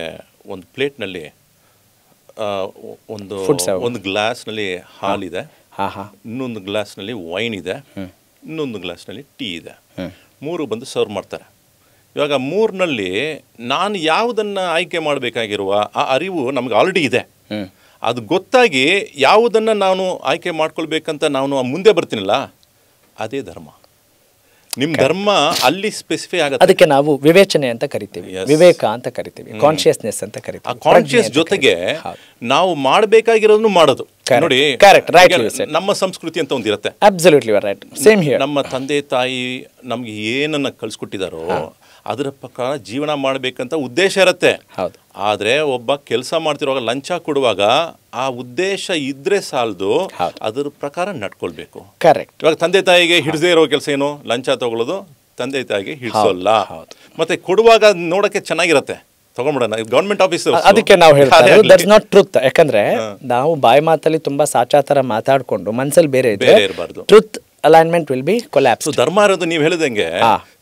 ಒಂದು ಪ್ಲೇಟ್ನಲ್ಲಿ ಒಂದು ಗ್ಲಾಸ್ನಲ್ಲಿ ಹಾಲಿದೆ, ಇನ್ನೊಂದು ಗ್ಲಾಸ್ನಲ್ಲಿ ವೈನ್ ಇದೆ, ಇನ್ನೊಂದು ಗ್ಲಾಸ್ನಲ್ಲಿ ಟೀ ಇದೆ, 3 ಬಂದು ಸರ್ವ್ ಮಾಡ್ತಾರೆ. ಇವಾಗ 3ನಲ್ಲಿ ನಾನು ಯಾವುದನ್ನು ಆಯ್ಕೆ ಮಾಡಬೇಕಾಗಿರುವ ಆ ಅರಿವು ನಮಗೆ ಆಲ್ರೆಡಿ ಇದೆ. ಅದು ಗೊತ್ತಾಗಿ ಯಾವುದನ್ನು ನಾನು ಆಯ್ಕೆ ಮಾಡ್ಕೊಳ್ಬೇಕಂತ ನಾನು ಮುಂದೆ ಬರ್ತೀನಲ್ಲ ಅದೇ ಧರ್ಮ. ನಿಮ್ಮ ಧರ್ಮ ಅಲ್ಲಿ ಸ್ಪೆಸಿಫೈ ಆಗುತ್ತೆ. ಅದಕ್ಕೆ ನಾವು ವಿವೇಚನೆ ಅಂತ ಕರಿತೀವಿ, ವಿವೇಕ ಅಂತ ಕರಿತೀವಿ, ಕಾನ್ಶಿಯಸ್ನೆಸ್ ಅಂತ ಕರಿತೀವಿ. ಆ ಕಾನ್ಶಿಯಸ್ ಜೊತೆಗೆ ನಾವು ಮಾಡಬೇಕಾಗಿರೋದನ್ನು ಮಾಡೋದು. ನೋಡಿ, ನಮ್ಮ ಸಂಸ್ಕೃತಿ ಅಂತ ಒಂದಿರುತ್ತೆ. Absolutely right, same here. ನಮ್ಮ ತಂದೆ ತಾಯಿ ನಮ್ಗೆ ಏನನ್ನ ಕಳ್ಸಿಕೊಟ್ಟಿದಾರೋ ಅದರ ಪ್ರಕಾರ ಜೀವನ ಮಾಡಬೇಕಂತ ಉದ್ದೇಶ ಇರುತ್ತೆ. ಹೌದು. ಆದರೆ ಒಬ್ಬ ಕೆಲಸ ಮಾಡ್ತಿರುವಾಗ ಲಂಚ ಕೊಡುವಾಗ ಆ ಉದ್ದೇಶ ಇದ್ರೆ ಸಾಲದು, ಅದರ ಪ್ರಕಾರ ನಡ್ಕೊಳ್ಬೇಕು. ಕರೆಕ್ಟ್. ಇವಾಗ ತಂದೆ ತಾಯಿಗೆ ಹಿಡಿದೇ ಇರೋ ಕೆಲಸ ಏನು? ಲಂಚ ತಗೊಳ್ಳೋದು. ತಂದೆ ತಾಯಿಗೆ ಹಿಡಿಸೋಲ್ಲ. ಮತ್ತೆ ಕೊಡುವಾಗ ನೋಡಕ್ಕೆ ಚೆನ್ನಾಗಿರತ್ತೆ, ತಗೊಂಡ್ಬಿಡೋಣ, ಗವರ್ಮೆಂಟ್ ಆಫೀಸ್. ಅದಕ್ಕೆ ನಾವು ಹೇಳ್ತಾರೆ ದಟ್ಸ್ ನಾಟ್ ಟ್ರೂತ್. ಯಾಕಂದ್ರೆ ನಾವು ಬಾಯಿ ಮಾತಲ್ಲಿ ತುಂಬಾ ಸಾಚಾತರ ಮಾತಾಡ್ಕೊಂಡು ಮನಸ್ಸಲ್ಲಿ ಬೇರೆ ಇರಬಾರ್ದು. Truth alignment will be collapse. ಧರ್ಮ ಇರೋದು ನೀವು ಹೇಳಿದಂಗೆ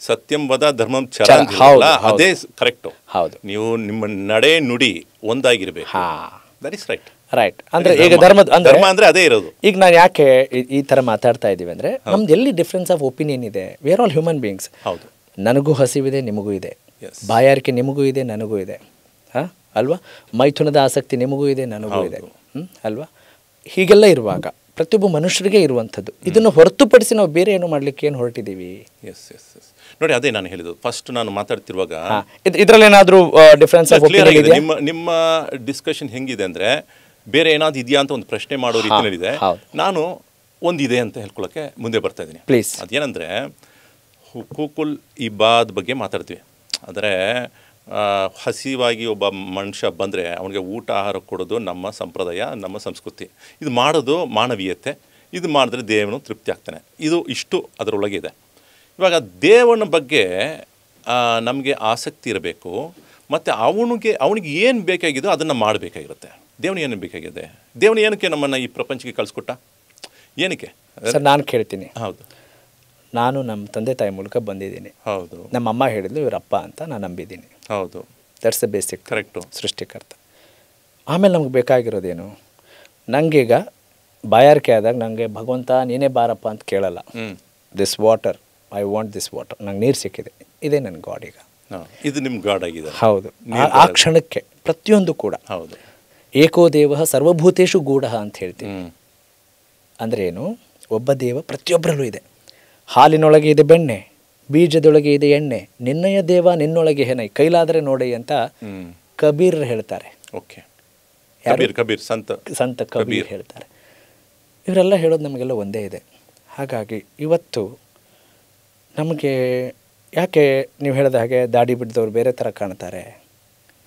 ಸತ್ಯಂ ವದ ಧರ್ಮಂ ಚರ, ಅದೇ ಕರೆಕ್ಟ್. ಹೌದು. ನೀವು ನಿಮ್ಮ ನಡೆ ನುಡಿ ಒಂದಾಗಿರ್ಬೇಕು. That is right. ರೈಟ್. ಅಂದ್ರೆ ಈಗ ಧರ್ಮ ಅಂದ್ರೆ ಅದೇ ಇರೋದು. ಈಗ ನಾನು ಯಾಕೆ ಈ ತರ ಮಾತಾಡ್ತಾ ಇದೀವಿ ಅಂದ್ರೆ ನಮ್ದು ಎಲ್ಲಿ ಡಿಫ್ರೆನ್ಸ್ ಆಫ್ ಒಪಿನಿಯನ್ ಇದೆ. We are all human beings. ಹೌದು. ನನಗೂ ಹಸಿವಿದೆ, ನಿಮಗೂ ಇದೆ. ಬಾಯಾರಿಕೆ ನಿಮಗೂ ಇದೆ, ನನಗೂ ಇದೆ. ಅಲ್ವಾ? ಮೈಥುನದ ಆಸಕ್ತಿ ನಿಮಗೂ ಇದೆ, ನನಗೂ ಇದೆ. ಅಲ್ವಾ? ಹೀಗೆಲ್ಲ ಇರುವಾಗ ಪ್ರತಿಯೊಬ್ಬ ಮನುಷ್ಯರಿಗೆ ಇರುವಂಥದ್ದು. ಇದನ್ನು ಹೊರತುಪಡಿಸಿ ನಾವು ಬೇರೆ ಏನು ಮಾಡ್ಲಿಕ್ಕೆ ಏನು ಹೊರಟಿದ್ದೀವಿ? ನೋಡಿ, ಅದೇ ನಾನು ಹೇಳಿದ್ದು ಫಸ್ಟ್ ನಾನು ಮಾತಾಡ್ತಿರುವಾಗ ಇದರಲ್ಲಿ ಏನಾದರೂ ಡಿಫರೆನ್ಸ್ ಆಫ್ ಒಪಿನಿಯನ್ ಇದೆ? ನಿಮ್ಮ ಡಿಸ್ಕಷನ್ ಹೆಂಗಿದೆ ಅಂದ್ರೆ ಬೇರೆ ಏನಾದ್ರು ಇದೆಯಾ ಅಂತ ಒಂದು ಪ್ರಶ್ನೆ ಮಾಡೋ ರೀತಿಯಲ್ಲಿದೆ. ನಾನು ಒಂದಿದೆ ಅಂತ ಹೇಳ್ಕೊಳ್ಳೋಕೆ ಮುಂದೆ ಬರ್ತಾ ಇದ್ದೀನಿ. ಪ್ಲೀಸ್. ಅದೇನಂದ್ರೆ ಹುಕೂಕುಲ್ ಇಬಾದ್ ಬಗ್ಗೆ ಮಾತಾಡ್ತೀವಿ. ಅಂದರೆ ಹಸಿವಾಗಿ ಒಬ್ಬ ಮನುಷ್ಯ ಬಂದರೆ ಅವನಿಗೆ ಊಟ ಆಹಾರ ಕೊಡೋದು ನಮ್ಮ ಸಂಪ್ರದಾಯ, ನಮ್ಮ ಸಂಸ್ಕೃತಿ. ಇದು ಮಾಡೋದು ಮಾನವೀಯತೆ. ಇದು ಮಾಡಿದ್ರೆ ದೇವನು ತೃಪ್ತಿ ಆಗ್ತಾನೆ. ಇದು ಇಷ್ಟು ಅದರೊಳಗೆ ಇದೆ. ಇವಾಗ ದೇವನ ಬಗ್ಗೆ ನಮಗೆ ಆಸಕ್ತಿ ಇರಬೇಕು. ಮತ್ತು ಅವನಿಗೆ ಏನು ಬೇಕಾಗಿದೋ ಅದನ್ನು ಮಾಡಬೇಕಾಗಿರುತ್ತೆ. ದೇವನು ಏನು ಬೇಕಾಗಿದೆ? ದೇವನು ಏನಕ್ಕೆ ನಮ್ಮನ್ನು ಈ ಪ್ರಪಂಚಕ್ಕೆ ಕಳಿಸ್ಕೊಟ್ಟ? ಏನಕ್ಕೆ ಸರ್ ನಾನು ಕೇಳ್ತೀನಿ. ಹೌದು. ನಾನು ನಮ್ಮ ತಂದೆ ತಾಯಿ ಮೂಲಕ ಬಂದಿದ್ದೀನಿ. ಹೌದು. ನಮ್ಮ ಅಮ್ಮ ಹೇಳಿದ್ಲು ಇವರಪ್ಪ ಅಂತ ನಾನು ನಂಬಿದ್ದೀನಿ. ಹೌದು. That's the basic. ಕರೆಕ್ಟು. ಸೃಷ್ಟಿಕರ್ತ. ಆಮೇಲೆ ನಮ್ಗೆ ಬೇಕಾಗಿರೋದೇನು? ನನಗೀಗ ಬಾಯಾರಿಕೆ ಆದಾಗ ನನಗೆ ಭಗವಂತ ನೀನೇ ಬಾರಪ್ಪ ಅಂತ ಕೇಳಲ್ಲ. This water, I want this water. ನಂಗೆ ನೀರು ಸಿಕ್ಕಿದೆ, ಇದೇ ನನ್ನ ಗಾಡ್. ಈಗ ಇದು ನಿಮ್ಮ ಗಾಡ್ ಆಗಿದೆ. ಹೌದು. ಆ ಕ್ಷಣಕ್ಕೆ ಪ್ರತಿಯೊಂದು ಕೂಡ. ಹೌದು. ಏಕೋ ದೇವ ಸರ್ವಭೂತೇಶು ಗೂಢ ಅಂತ ಹೇಳ್ತೀವಿ. ಅಂದರೆ ಏನು? ಒಬ್ಬ ದೇವ ಪ್ರತಿಯೊಬ್ಬರಲ್ಲೂ ಇದೆ. ಹಾಲಿನೊಳಗೆ ಇದೆ ಬೆಣ್ಣೆ, ಬೀಜದೊಳಗೆ ಇದೆ ಎಣ್ಣೆ, ನಿನ್ನಯ ದೇವ ನಿನ್ನೊಳಗೆ ಹೆನೈ, ಕೈಲಾದರೆ ನೋಡಿ ಅಂತ ಕಬೀರ್ ಹೇಳ್ತಾರೆ. ಓಕೆ. ಕಬೀರ್ ಸಂತ ಕಬೀರ್ ಹೇಳ್ತಾರೆ. ಇವರೆಲ್ಲ ಹೇಳೋದು ನಮಗೆಲ್ಲ ಒಂದೇ ಇದೆ. ಹಾಗಾಗಿ ಇವತ್ತು ನಮಗೆ ಯಾಕೆ ನೀವು ಹೇಳಿದ ಹಾಗೆ ದಾಡಿ ಬಿಟ್ಟಿದವ್ರು ಬೇರೆ ಥರ ಕಾಣ್ತಾರೆ.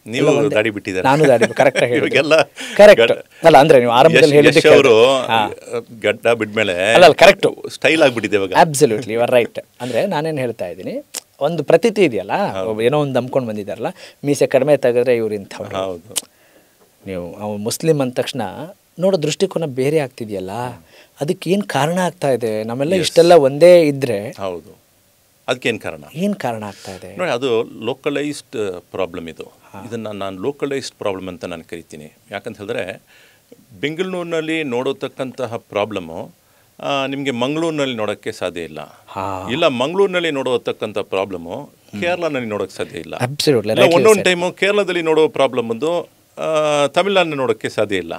ನೀವು ದಾಡಿ ಬಿಟ್ಟಿದ್ದಾರೆ, ನಾನು ದಾಡಿ ಕರೆಕ್ಟಾಗಿ ಹೇಳಿಲ್ಲ. ಕರೆಕ್ಟ್ ಅಲ್ಲ ಅಂದ್ರೆ ನೀವು ಆರಂಭದಲ್ಲಿ ಹೇಳಿದ್ದಕ್ಕೆ ಅವರು ಗಡ್ಡ ಬಿಟ್ಮೇಲೆ ಅಲ್ಲ ಕರೆಕ್ಟ್ ಸ್ಟೈಲ್ ಆಗಿಬಿಟ್ಟಿದೆ ಇವಾಗ. Absolutely you are right. ಅಂದರೆ ನಾನೇನು ಹೇಳ್ತಾ ಇದ್ದೀನಿ, ಒಂದು ಪ್ರತೀತಿ ಇದೆಯಲ್ಲ, ಏನೋ ಒಂದು ನಂಬ್ಕೊಂಡು ಬಂದಿದ್ದಾರಲ್ಲ, ಮೀಸೆ ಕಡಿಮೆ ತೆಗೆದ್ರೆ ಇವ್ರು ಇಂಥವ್ರು. ಹೌದು. ನೀವು ಅವ್ನು ಮುಸ್ಲಿಂ ಅಂದ ತಕ್ಷಣ ನೋಡೋ ದೃಷ್ಟಿಕೋನ ಬೇರೆ ಆಗ್ತಿದೆಯಲ್ಲ, ಅದಕ್ಕೆ ಏನು ಕಾರಣ ಆಗ್ತಾ ಇದೆ? ನಮ್ಮೆಲ್ಲ ಇಷ್ಟೆಲ್ಲ ಒಂದೇ ಇದ್ದರೆ ಹೌದು, ಅದಕ್ಕೇನು ಕಾರಣ? ಏನು ಕಾರಣ ಆಗ್ತಾ ಇದೆ ನೋಡಿ, ಅದು ಲೋಕಲೈಸ್ಡ್ ಪ್ರಾಬ್ಲಮ್. ಇದನ್ನು ನಾನು ಲೋಕಲೈಸ್ಡ್ ಪ್ರಾಬ್ಲಮ್ ಅಂತ ನಾನು ಕರಿತೀನಿ. ಯಾಕಂತ ಹೇಳಿದ್ರೆ ಬೆಂಗಳೂರಿನಲ್ಲಿ ನೋಡತಕ್ಕಂತಹ ಪ್ರಾಬ್ಲಮ್ಮು ನಿಮಗೆ ಮಂಗಳೂರಿನಲ್ಲಿ ನೋಡೋಕ್ಕೆ ಸಾಧ್ಯ ಇಲ್ಲ. ಇಲ್ಲ ಮಂಗಳೂರಿನಲ್ಲಿ ನೋಡತಕ್ಕಂಥ ಪ್ರಾಬ್ಲಮ್ಮು ಕೇರಳನಲ್ಲಿ ನೋಡೋಕ್ಕೆ ಸಾಧ್ಯ ಇಲ್ಲ. ಒಂದೊಂದು ಟೈಮು ಕೇರಳದಲ್ಲಿ ನೋಡೋ ಪ್ರಾಬ್ಲಮ್ ಒಂದು ತಮಿಳ್ನಾಡಿನ ನೋಡೋಕ್ಕೆ ಸಾಧ್ಯ ಇಲ್ಲ.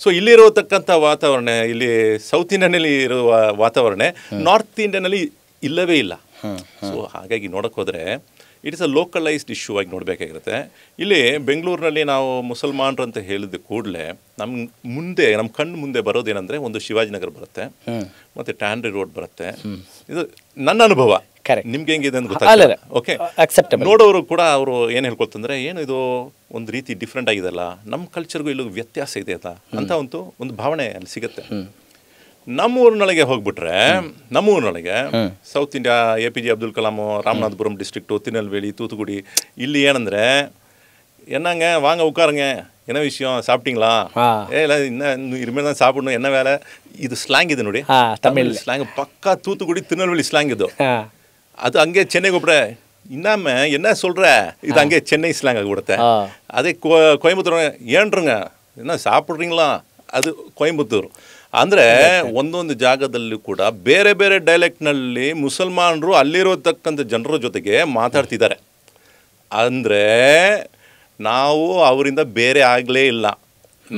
ಸೊ ಇಲ್ಲಿರತಕ್ಕಂಥ ವಾತಾವರಣ, ಇಲ್ಲಿ ಸೌತ್ ಇಂಡಿಯನಲ್ಲಿ ಇರುವ ವಾತಾವರಣ ನಾರ್ತ್ ಇಂಡಿಯನಲ್ಲಿ ಇಲ್ಲವೇ ಇಲ್ಲ. ಸೊ ಹಾಗಾಗಿ ನೋಡೋಕೆ ಹೋದರೆ it is a localised issue ಆಗಿ ನೋಡಬೇಕಾಗಿರುತ್ತೆ. ಇಲ್ಲಿ ಬೆಂಗಳೂರಿನಲ್ಲಿ ನಾವು ಮುಸಲ್ಮಾನರು ಅಂತ ಹೇಳಿದ ಕೂಡಲೇ ನಮ್ಮ ಕಣ್ಣು ಮುಂದೆ ಬರೋದೇನೆಂದರೆ ಒಂದು ಶಿವಾಜಿನಗರ ಬರುತ್ತೆ, ಮತ್ತು ಟ್ಯಾನ್ರಿ ರೋಡ್ ಬರುತ್ತೆ. ಇದು ನನ್ನ ಅನುಭವ. ನಿಮ್ಗೆ ಹೆಂಗಿದೆ ಅಂತ ಗೊತ್ತಾಗಲ್ಲ. ಓಕೆ, ನೋಡೋರು ಕೂಡ ಅವರು ಏನು ಹೇಳ್ಕೊಳ್ತಂದ್ರೆ, ಏನು ಇದು ಒಂದು ರೀತಿ ಡಿಫ್ರೆಂಟ್ ಆಗಿದೆಲ್ಲ, ನಮ್ಮ ಕಲ್ಚರ್ಗೂ ಇಲ್ಲೂ ವ್ಯತ್ಯಾಸ ಇದೆ ಅಂತ ಒಂದು ಭಾವನೆ ಅಲ್ಲಿ ಸಿಗುತ್ತೆ. ನಮ್ಮ ಊರಿನೊಳಗೆ ಹೋಗ್ಬಿಟ್ರೆ, ನಮ್ಮ ಊರಿನೊಳಗೆ south India, APJ Abdul Kalam, Ramanathapuram district, Tirunelveli, Thoothukudi, ಇಲ್ಲಿ ಏನಂದರೆ என்னங்க வாங்க உட்காருங்க, என்ன விஷயம், சாப்பிட்டீங்களா, இல்லை இன்னும் இனிமேல் தான் சாப்பிடணும், என்ன வேலை, இது ஸ்லாங் இது ನೋಡಿ, தமிழ் ஸ்லாங் பக்கா தூத்துக்குடி திருநெல்வேலி ஸ்லாங் இது. அது அங்கே சென்னை கூப்பிட இன்னாம என்ன சொல்கிற, இது அங்கே சென்னை ஸ்லாங் கொடுத்த. அதே கோயம்புத்தூர் ಏನ್ರಂಗ என்ன ಸಾಪಿಡ್ರಿಂಗ್ಲಾ, ಅದು ಕೊಯಂಬತ್ತೂರು. ಅಂದರೆ ಒಂದೊಂದು ಜಾಗದಲ್ಲಿ ಕೂಡ ಬೇರೆ ಬೇರೆ ಡೈಲೆಕ್ಟ್ನಲ್ಲಿ ಮುಸಲ್ಮಾನರು ಅಲ್ಲಿರೋತಕ್ಕಂಥ ಜನರ ಜೊತೆಗೆ ಮಾತಾಡ್ತಿದ್ದಾರೆ. ಅಂದರೆ ನಾವು ಅವರಿಂದ ಬೇರೆ ಆಗಲೇ ಇಲ್ಲ.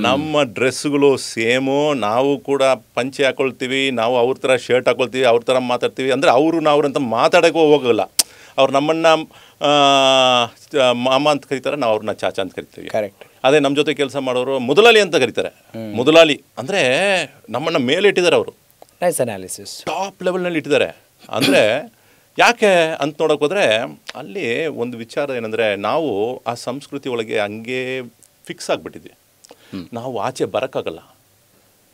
ನಮ್ಮ ಡ್ರೆಸ್ಗಳು ಸೇಮು, ನಾವು ಕೂಡ ಪಂಚೆ ಹಾಕೊಳ್ತೀವಿ, ನಾವು ಅವ್ರ ಥರ ಶರ್ಟ್ ಹಾಕೊಳ್ತೀವಿ, ಅವ್ರ ಥರ ಮಾತಾಡ್ತೀವಿ. ಅಂದರೆ ಅವ್ರಂತ ಮಾತಾಡೋಕ್ಕೂ ಹೋಗಲ್ಲ. ಅವ್ರು ನಮ್ಮನ್ನು ಮಾಮ ಅಂತ ಕರೀತಾರೆ, ನಾವು ಅವ್ರನ್ನ ಚಾಚಾ ಅಂತ ಕರಿತೀವಿ. ಕರೆಕ್ಟ್. ಅದೇ ನಮ್ಮ ಜೊತೆ ಕೆಲಸ ಮಾಡೋರು ಮುದಲಾಲಿ ಅಂತ ಕರೀತಾರೆ. ಮುದಲಾಲಿ ಅಂದರೆ ನಮ್ಮನ್ನು ಮೇಲೆ ಇಟ್ಟಿದ್ದಾರೆ ಅವರು, ನೈಸ್ ಅನಾಲಿಸಿಸ್, ಟಾಪ್ ಲೆವೆಲ್ನಲ್ಲಿ ಇಟ್ಟಿದ್ದಾರೆ. ಅಂದರೆ ಯಾಕೆ ಅಂತ ನೋಡೋಕೆ ಹೋದರೆ ಅಲ್ಲಿ ಒಂದು ವಿಚಾರ ಏನಂದರೆ, ನಾವು ಆ ಸಂಸ್ಕೃತಿ ಒಳಗೆ ಹಂಗೆ ಫಿಕ್ಸ್ ಆಗಿಬಿಟ್ಟಿದ್ವಿ. ನಾವು ಆಚೆ ಬರೋಕ್ಕಾಗಲ್ಲ.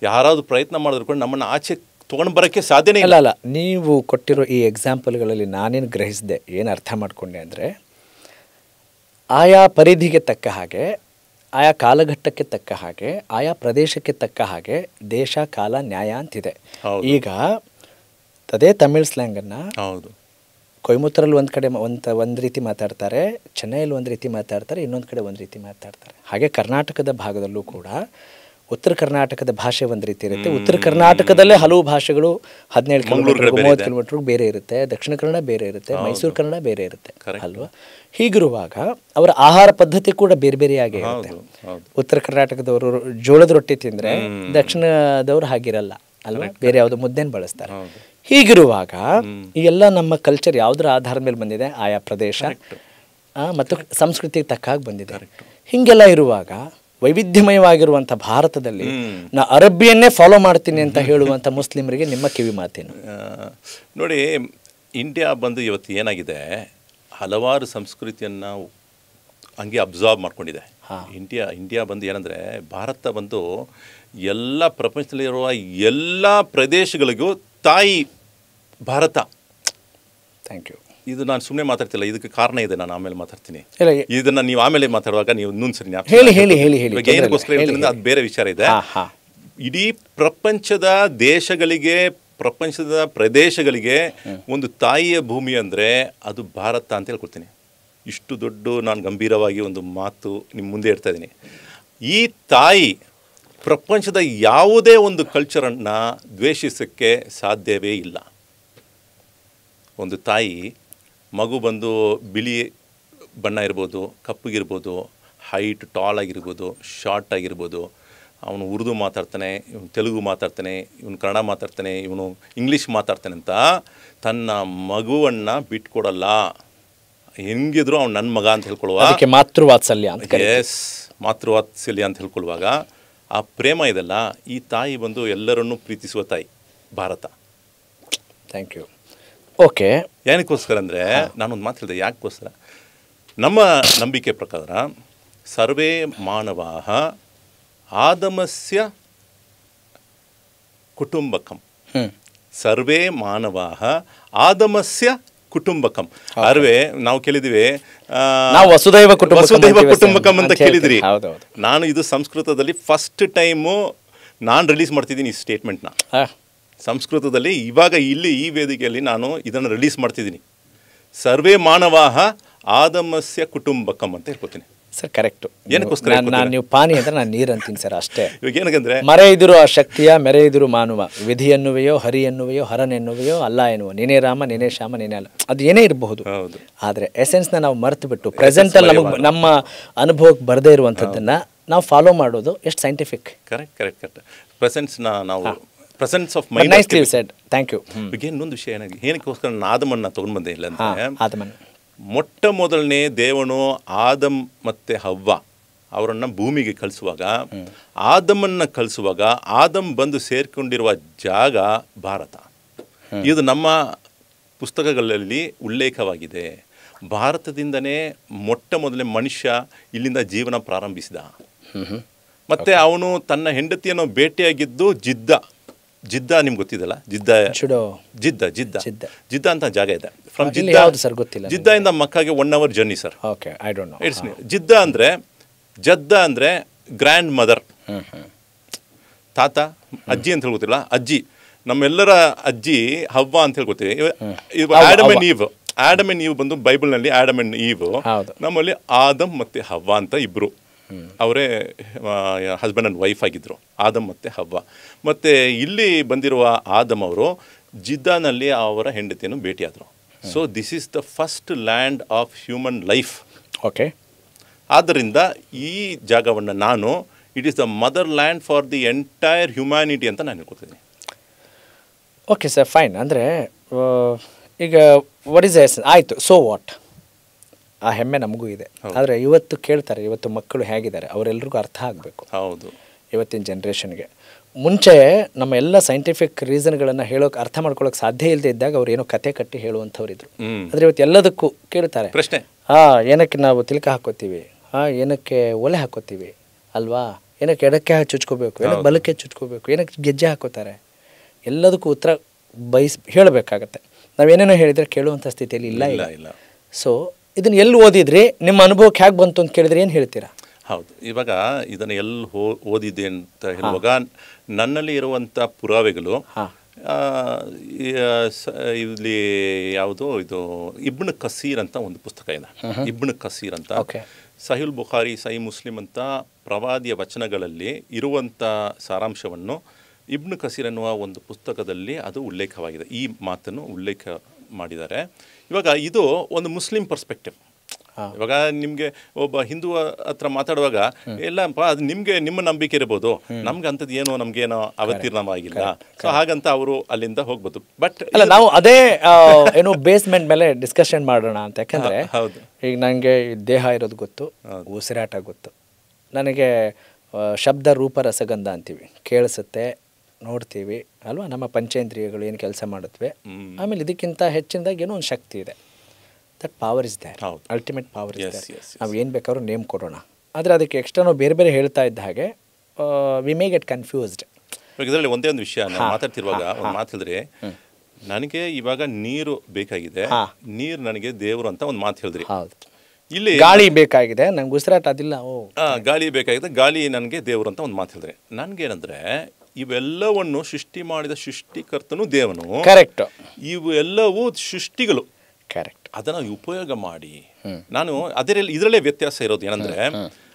ಯಾರಾದರೂ ಪ್ರಯತ್ನ ಮಾಡಿದ್ರು ಕೂಡ ನಮ್ಮನ್ನು ಆಚೆ ತೊಗೊಂಡು ಬರೋಕ್ಕೆ ಸಾಧ್ಯನೇ ಇಲ್ಲ. ಅಲ್ಲ, ನೀವು ಕೊಟ್ಟಿರೋ ಈ ಎಕ್ಸಾಂಪಲ್ಗಳಲ್ಲಿ ನಾನೇನು ಗ್ರಹಿಸಿದೆ, ಏನು ಅರ್ಥ ಮಾಡಿಕೊಂಡೆ ಅಂದರೆ, ಆಯಾ ಪರಿಧಿಗೆ ತಕ್ಕ ಹಾಗೆ, ಆಯಾ ಕಾಲಘಟ್ಟಕ್ಕೆ ತಕ್ಕ ಹಾಗೆ, ಆಯಾ ಪ್ರದೇಶಕ್ಕೆ ತಕ್ಕ ಹಾಗೆ ದೇಶ ಕಾಲ ನ್ಯಾಯ ಅಂತಿದೆ. ಈಗ ಅದೇ ತಮಿಳ್ ಸ್ಲ್ಯಾಂಗನ್ನು ಹೌದು ಕೊಯಮತ್ತೂರಲ್ಲಿ ಒಂದು ಕಡೆ ಒಂದು ರೀತಿ ಮಾತಾಡ್ತಾರೆ, ಚೆನ್ನೈಯಲ್ಲಿ ಒಂದು ರೀತಿ ಮಾತಾಡ್ತಾರೆ, ಇನ್ನೊಂದು ಕಡೆ ಒಂದು ರೀತಿ ಮಾತಾಡ್ತಾರೆ. ಹಾಗೆ ಕರ್ನಾಟಕದ ಭಾಗದಲ್ಲೂ ಕೂಡ ಉತ್ತರ ಕರ್ನಾಟಕದ ಭಾಷೆ ಒಂದು ರೀತಿ ಇರುತ್ತೆ. ಉತ್ತರ ಕರ್ನಾಟಕದಲ್ಲೇ ಹಲವು ಭಾಷೆಗಳು 17 ಕಿಲೋಮೀಟರ್ 30 ಕಿಲೋಮೀಟರ್ ಬೇರೆ ಇರುತ್ತೆ. ದಕ್ಷಿಣ ಕನ್ನಡ ಬೇರೆ ಇರುತ್ತೆ, ಮೈಸೂರು ಕನ್ನಡ ಬೇರೆ ಇರುತ್ತೆ ಅಲ್ವಾ. ಹೀಗಿರುವಾಗ ಅವರ ಆಹಾರ ಪದ್ಧತಿ ಕೂಡ ಬೇರೆ ಬೇರೆಯಾಗೇ ಇರುತ್ತೆ. ಉತ್ತರ ಕರ್ನಾಟಕದವರು ಜೋಳದ ರೊಟ್ಟಿ ತಿಂದರೆ ದಕ್ಷಿಣದವರು ಹಾಗಿರಲ್ಲ ಅಲ್ವಾ, ಬೇರೆ ಯಾವುದೋ ಮುದ್ದೆನ ಬಳಸ್ತಾರೆ. ಹೀಗಿರುವಾಗ ಈ ಎಲ್ಲ ನಮ್ಮ ಕಲ್ಚರ್ ಯಾವುದರ ಆಧಾರದ ಮೇಲೆ ಬಂದಿದೆ, ಆಯಾ ಪ್ರದೇಶ ಮತ್ತು ಸಂಸ್ಕೃತಿಗೆ ತಕ್ಕ ಹಾಗೆ ಬಂದಿದೆ. ಹೀಗೆಲ್ಲ ಇರುವಾಗ ವೈವಿಧ್ಯಮಯವಾಗಿರುವಂಥ ಭಾರತದಲ್ಲಿ ನಾ ಅರಬ್ಬಿಯನ್ನೇ ಫಾಲೋ ಮಾಡ್ತೀನಿ ಅಂತ ಹೇಳುವಂಥ ಮುಸ್ಲಿಮರಿಗೆ ನಿಮ್ಮ ಕಿವಿ ಮಾತೇನು? ನೋಡಿ, ಇಂಡಿಯಾ ಬಂದು ಇವತ್ತು ಏನಾಗಿದೆ, ಹಲವಾರು ಸಂಸ್ಕೃತಿಯನ್ನು ಹಂಗೆ ಅಬ್ಸಾರ್ವ್ ಮಾಡ್ಕೊಂಡಿದೆ. ಇಂಡಿಯಾ ಬಂದು ಏನಂದರೆ, ಭಾರತ ಬಂದು ಎಲ್ಲ ಪ್ರಪಂಚದಲ್ಲಿರುವ ಎಲ್ಲ ಪ್ರದೇಶಗಳಿಗೂ ತಾಯಿ ಭಾರತ. Thank you. ಇದು ನಾನು ಸುಮ್ಮನೆ ಮಾತಾಡ್ತಿಲ್ಲ, ಇದಕ್ಕೆ ಕಾರಣ ಇದೆ, ನಾನು ಆಮೇಲೆ ಮಾತಾಡ್ತೀನಿ. ಇದನ್ನು ನೀವು ಆಮೇಲೆ ಮಾತಾಡುವಾಗ ನೀವು ಇನ್ನೊಂದು ಸರಿ ಏನಕ್ಕೋಸ್ಕರ ಹೇಳ್ತೀನಿ ಅದು ಬೇರೆ ವಿಚಾರ ಇದೆ. ಇಡೀ ಪ್ರಪಂಚದ ದೇಶಗಳಿಗೆ, ಪ್ರಪಂಚದ ಪ್ರದೇಶಗಳಿಗೆ ಒಂದು ತಾಯಿಯ ಭೂಮಿ ಅಂದರೆ ಅದು ಭಾರತ ಅಂತ ಹೇಳ್ಕೊಡ್ತೀನಿ. ಇಷ್ಟು ದೊಡ್ಡ ನಾನು ಗಂಭೀರವಾಗಿ ಒಂದು ಮಾತು ನಿಮ್ಮ ಮುಂದೆ ಇಡ್ತಾ ಇದ್ದೀನಿ. ಈ ತಾಯಿ ಪ್ರಪಂಚದ ಯಾವುದೇ ಒಂದು ಕಲ್ಚರನ್ನು ದ್ವೇಷಿಸೋಕ್ಕೆ ಸಾಧ್ಯವೇ ಇಲ್ಲ. ಒಂದು ತಾಯಿ ಮಗು ಬಂದು ಬಿಳಿ ಬಣ್ಣ ಇರ್ಬೋದು, ಕಪ್ಪಗಿರ್ಬೋದು, ಹೈಟ್ ಟಾಲ್ ಆಗಿರ್ಬೋದು, ಶಾರ್ಟ್ ಆಗಿರ್ಬೋದು, ಅವನು ಉರ್ದು ಮಾತಾಡ್ತಾನೆ, ಇವನು ತೆಲುಗು ಮಾತಾಡ್ತಾನೆ, ಇವನು ಕನ್ನಡ ಮಾತಾಡ್ತಾನೆ, ಇವನು ಇಂಗ್ಲೀಷ್ ಮಾತಾಡ್ತಾನೆ ಅಂತ ತನ್ನ ಮಗುವನ್ನು ಬಿಟ್ಕೊಡಲ್ಲ. ಹೆಂಗಿದ್ರು ಅವ್ನು ನನ್ನ ಮಗ ಅಂತ ಹೇಳ್ಕೊಳ್ಳುವ ಮಾತೃವಾತ್ಸಲ್ಯ ಅಂತ. ಎಸ್, ಮಾತೃವಾತ್ಸಲ್ಯ ಅಂತ ಹೇಳ್ಕೊಳ್ಳುವಾಗ ಆ ಪ್ರೇಮ ಇದೆಲ್ಲ, ಈ ತಾಯಿ ಬಂದು ಎಲ್ಲರನ್ನೂ ಪ್ರೀತಿಸುವ ತಾಯಿ ಭಾರತ. Thank you. ಓಕೆ, ಏನಕ್ಕೋಸ್ಕರ ಅಂದರೆ, ನಾನೊಂದು ಮಾತು ಹೇಳಿದೆ, ಯಾಕೋಸ್ಕರ, ನಮ್ಮ ನಂಬಿಕೆ ಪ್ರಕಾರ ಸರ್ವೇ ಮಾನವಾಃ ಆದಮಸ್ಯ ಕುಟುಂಬಕಂ. ಸರ್ವೇ ಮಾನವಾಃ ಆದಮಸ್ಯ ಕುಟುಂಬಕಂ. ಅರ್ವೇ ನಾವು ಕೇಳಿದ್ವಿ, ವಸುದೈವ ಕುಟುಂಬಕಂ ಅಂತ ಕೇಳಿದ್ರಿ. ನಾನು ಇದು ಸಂಸ್ಕೃತದಲ್ಲಿ ಫಸ್ಟ್ ಟೈಮು ನಾನು ರಿಲೀಸ್ ಮಾಡ್ತಿದ್ದೀನಿ ಈ ಸ್ಟೇಟ್ಮೆಂಟ್ನ. ಸಂಸ್ಕೃತದಲ್ಲಿ ಇವಾಗ ಇಲ್ಲಿ ಈ ವೇದಿಕೆಯಲ್ಲಿ ನಾನು ಇದನ್ನು ರಿಲೀಸ್ ಮಾಡ್ತಿದ್ದೀನಿ. ಸರ್ವೇ ಮಾನವಾಃ ಆದಮಸ್ಯ ಕುಟುಂಬಕಂ ಅಂತ ಹೇಳ್ಕೊತೀನಿ ಸರ್. ಕರೆಕ್ಟು. ಏನಕ್ಕೋಸ್ಕರ ನೀವು ಪಾನಿ ಅಂದರೆ ನಾನು ನೀರು ಅಂತೀನಿ ಸರ್, ಅಷ್ಟೇ. ಇವಾಗ ಏನಂದ್ರೆ, ಮರೆಯಿದ್ರು ಆ ಶಕ್ತಿಯ ಮೆರೆಯಿದ್ರು ಮಾನವ, ವಿಧಿ ಎನ್ನುವೆಯೋ, ಹರಿ ಎನ್ನುವೆಯೋ, ಹರನ್ ಎನ್ನುವೆಯೋ, ಅಲ್ಲ ಎನ್ನುವ, ನೀನೇ ರಾಮ ನೀನೇ ಶ್ಯಾಮ ನೀನೇ ಅಲ್ಲ, ಅದು ಏನೇ ಇರಬಹುದು. ಆದರೆ ಎಸೆನ್ಸ್ನ ನಾವು ಮರೆತು ಬಿಟ್ಟು ಪ್ರೆಸೆಂಟಲ್ಲಿ ನಮಗೆ ನಮ್ಮ ಅನುಭವಕ್ಕೆ ಬರದೇ ಇರುವಂಥದ್ದನ್ನು ನಾವು ಫಾಲೋ ಮಾಡೋದು ಎಷ್ಟು ಸೈಂಟಿಫಿಕ್. ಕರೆಕ್ಟ್. ಪ್ರೆಸೆನ್ಸ್ನ ನಾವು presence of mind. Thank you. ಈಗ ಇನ್ನೊಂದು ವಿಷಯ ಏನಕ್ಕೋಸ್ಕರ ನಾನು ಆದಮನ್ನ ತೊಗೊಂಡು ಬಂದೆ ಇಲ್ಲ ಅಂದರೆ, ಮೊಟ್ಟ ಮೊದಲನೇ ದೇವನು ಆದಮ್ ಮತ್ತು ಹವ್ವ ಅವರನ್ನು ಭೂಮಿಗೆ ಕಳಿಸುವಾಗ, ಆದಮನ್ನು ಕಳಿಸುವಾಗ ಆದಮ್ ಬಂದು ಸೇರ್ಕೊಂಡಿರುವ ಜಾಗ ಭಾರತ. ಇದು ನಮ್ಮ ಪುಸ್ತಕಗಳಲ್ಲಿ ಉಲ್ಲೇಖವಾಗಿದೆ. ಭಾರತದಿಂದನೇ ಮೊಟ್ಟ ಮೊದಲನೇ ಮನುಷ್ಯ ಇಲ್ಲಿಂದ ಜೀವನ ಪ್ರಾರಂಭಿಸಿದ. ಮತ್ತು ಅವನು ತನ್ನ ಹೆಂಡತಿಯನ್ನು ಭೇಟಿಯಾಗಿದ್ದು ಜಿದ್ದ ನಿಮ್ಗೆ ಗೊತ್ತಿದಲ್ಲ, ಜಿದ್ದ ಅಂತ ಜಾಗ ಇದೆ. ಫ್ರಮ್ ಜಿದ್ದ ಇಂದ ಮಕ್ಕಾಗೆ 1 hour ಜರ್ನಿ ಸರ್. ಇಟ್ಸ್ ಜಿದ್ದ ಅಂದರೆ, ಜದ್ದ ಅಂದರೆ ಗ್ರ್ಯಾಂಡ್ ಮದರ್, ತಾತ, ಅಜ್ಜಿ ಅಂತ ಹೇಳ್ಕೊತಿಲ್ಲ, ಅಜ್ಜಿ, ನಮ್ಮೆಲ್ಲರ ಅಜ್ಜಿ ಹವ್ವ ಅಂತ ಹೇಳ್ಕೊತೀವಿ. ಆಡಮ್ ಅಂಡ್ ಈವ್ ಬಂದು ಬೈಬಲ್ನಲ್ಲಿ ಆಡಮ್ ಅಂಡ್ ಈವ್, ನಮ್ಮಲ್ಲಿ ಆದಮ್ ಮತ್ತು ಹವ್ವ ಅಂತ ಇಬ್ಬರು, ಅವರೇ ಹಸ್ಬೆಂಡ್ ಆ್ಯಂಡ್ ವೈಫ್ ಆಗಿದ್ದರು, ಆದಮ್ ಮತ್ತು ಹವ್ವ. ಮತ್ತು ಇಲ್ಲಿ ಬಂದಿರುವ ಆದಮ್ ಅವರು ಜಿದ್ದಾನಲ್ಲಿ ಅವರ ಹೆಂಡತಿಯನ್ನು ಭೇಟಿಯಾದರು. So this is the first land of human life. Okay. ಆದ್ದರಿಂದ ಈ ಜಾಗವನ್ನು ನಾನು it is the mother land for the entire humanity ಅಂತ ನಾನು ಹೇಳ್ಕೊತೀನಿ. Okay sir, fine. ಅಂದರೆ ಈಗ ವಾಟ್ ಈಸ್ ಎಸ್ ಆಯಿತು, ಸೋ ವಾಟ್, ಆ ಹೆಮ್ಮೆ ನಮಗೂ ಇದೆ. ಆದರೆ ಇವತ್ತು ಕೇಳ್ತಾರೆ, ಇವತ್ತು ಮಕ್ಕಳು ಹೇಗಿದ್ದಾರೆ ಅವರೆಲ್ರಿಗೂ ಅರ್ಥ ಆಗಬೇಕು. ಹೌದು, ಇವತ್ತಿನ ಜನ್ರೇಷನ್ಗೆ. ಮುಂಚೆ ನಮ್ಮ ಎಲ್ಲ ಸೈಂಟಿಫಿಕ್ ರೀಸನ್ಗಳನ್ನು ಹೇಳೋಕೆ, ಅರ್ಥ ಮಾಡ್ಕೊಳ್ಳೋಕೆ ಸಾಧ್ಯ ಇಲ್ಲದೆ ಇದ್ದಾಗ ಅವ್ರು ಏನೋ ಕತೆ ಕಟ್ಟಿ ಹೇಳುವಂಥವ್ರಿದ್ರು. ಆದರೆ ಇವತ್ತು ಎಲ್ಲದಕ್ಕೂ ಕೇಳ್ತಾರೆ, ಪ್ರಶ್ನೆ ಏನಕ್ಕೆ ನಾವು ತಿಲಕ ಹಾಕೋತೀವಿ, ಏನಕ್ಕೆ ಒಲೆ ಹಾಕೋತೀವಿ ಅಲ್ವಾ, ಏನಕ್ಕೆ ಎಡಕ್ಕೆ ಚುಚ್ಕೋಬೇಕು, ಏನಕ್ಕೆ ಬಲಕ್ಕೆ ಚುಚ್ಕೋಬೇಕು, ಏನಕ್ಕೆ ಗೆಜ್ಜೆ ಹಾಕೋತಾರೆ, ಎಲ್ಲದಕ್ಕೂ ಉತ್ತರ ಹೇಳಬೇಕಾಗತ್ತೆ. ನಾವೇನೇನೋ ಹೇಳಿದರೆ ಕೇಳುವಂಥ ಸ್ಥಿತಿಯಲ್ಲಿ ಇಲ್ಲ. ಸೊ ಇದನ್ನು ಎಲ್ಲಿ ಓದಿದ್ರಿ, ನಿಮ್ಮ ಅನುಭವಕ್ಕೆ ಹೇಗೆ ಬಂತು ಅಂತ ಕೇಳಿದ್ರೆ ಏನು ಹೇಳ್ತೀರಾ? ಹೌದು, ಇವಾಗ ಇದನ್ನು ಎಲ್ಲಿ ಓದಿದೆ ಅಂತ ಹೇಳುವಾಗ ನನ್ನಲ್ಲಿ ಇರುವಂಥ ಪುರಾವೆಗಳು ಇಲ್ಲಿ ಯಾವುದು ಇದು ಇಬ್ನ್ ಕಸೀರ್ ಅಂತ ಒಂದು ಪುಸ್ತಕ ಇದೆ. ಇಬ್ನ್ ಕಸೀರ್ ಅಂತ ಸಹೀಲ್ ಬುಖಾರಿ, ಸಹೀ ಮುಸ್ಲಿಂ ಅಂತ ಪ್ರವಾದಿಯ ವಚನಗಳಲ್ಲಿ ಇರುವಂಥ ಸಾರಾಂಶವನ್ನು ಇಬ್ನ್ ಕಸೀರ್ ಅನ್ನುವ ಒಂದು ಪುಸ್ತಕದಲ್ಲಿ ಅದು ಉಲ್ಲೇಖವಾಗಿದೆ. ಈ ಮಾತನ್ನು ಉಲ್ಲೇಖ ಮಾಡಿದ್ದಾರೆ. ಇವಾಗ ಇದು ಒಂದು ಮುಸ್ಲಿಂ ಪರ್ಸ್ಪೆಕ್ಟಿವ್. ಇವಾಗ ನಿಮಗೆ ಒಬ್ಬ ಹಿಂದೂ ಹತ್ರ ಮಾತಾಡುವಾಗ ಎಲ್ಲಪ್ಪ ಅದು ನಿಮ್ಮ ನಂಬಿಕೆ ಇರ್ಬೋದು, ನಮ್ಗೆ ಅಂಥದ್ದು ಏನೋ ನಮ್ಗೇನೋ ಅವತೀರ್ಣವಾಗಿಲ್ಲ, ಸೊ ಹಾಗಂತ ಅವರು ಅಲ್ಲಿಂದ ಹೋಗ್ಬೋದು. ಬಟ್ ಅಲ್ಲ, ನಾವು ಅದೇ ಏನೋ ಬೇಸ್ಮೆಂಟ್ ಮೇಲೆ ಡಿಸ್ಕಷನ್ ಮಾಡೋಣ ಅಂತ. ಯಾಕಂದರೆ ಈಗ ನನಗೆ ದೇಹ ಇರೋದು ಗೊತ್ತು, ಉಸಿರಾಟ ಗೊತ್ತು, ನನಗೆ ಶಬ್ದ ರೂಪ ರಸಗಂಧ ಅಂತೀವಿ, ಕೇಳಿಸುತ್ತೆ, ನೋಡ್ತೀವಿ ಅಲ್ವಾ, ನಮ್ಮ ಪಂಚೇಂದ್ರಿಯಗಳು ಏನು ಕೆಲಸ ಮಾಡುತ್ತವೆ. ಆಮೇಲೆ ಇದಕ್ಕಿಂತ ಹೆಚ್ಚಿನದಾಗಿ ಏನೋ ಒಂದು ಶಕ್ತಿ ಇದೆ. That power is there, ultimate power is there. ನಾವು ಏನು ಬೇಕಾದ್ರೂ ನೇಮ್ ಕೊಡೋಣ, ಆದರೆ ಅದಕ್ಕೆ ಎಕ್ಸ್ಟ್ರಾ ನಾವು ಬೇರೆ ಬೇರೆ ಹೇಳ್ತಾ ಇದ್ದ ಹಾಗೆ ವಿ ಮೇ ಗೆಟ್ ಕನ್ಫ್ಯೂಸ್ಡ್. ಇದರಲ್ಲಿ ಒಂದೇ ಒಂದು ವಿಷಯ ನಾನು ಮಾತಾಡ್ತಿರುವಾಗ ಒಂದು ಮಾತು ಹೇಳಿದ್ರೆ, ನನಗೆ ಇವಾಗ ನೀರು ಬೇಕಾಗಿದೆ, ನೀರು ನನಗೆ ದೇವರು ಅಂತ ಒಂದು ಮಾತು ಹೇಳಿದ್ರಿ. ಇಲ್ಲಿ ಗಾಳಿ ಬೇಕಾಗಿದೆ, ನಂಗೆ ಉಸಿರಾಟ ಅದಿಲ್ಲ, ಗಾಳಿ ಬೇಕಾಗಿದೆ, ಗಾಳಿ ನನಗೆ ದೇವರು ಅಂತ ಒಂದು ಮಾತು ಹೇಳಿದ್ರೆ, ನನಗೇನಂದ್ರೆ ಇವೆಲ್ಲವನ್ನು ಸೃಷ್ಟಿ ಮಾಡಿದ ಸೃಷ್ಟಿಕರ್ತನು ದೇವನು. ಕರೆಕ್ಟ್. ಇವು ಎಲ್ಲವೂ ಸೃಷ್ಟಿಗಳು. ಕರೆಕ್ಟ್. ಅದನ್ನು ಉಪಯೋಗ ಮಾಡಿ ನಾನು ಇದರಲ್ಲೇ ವ್ಯತ್ಯಾಸ ಇರೋದು ಏನಂದ್ರೆ,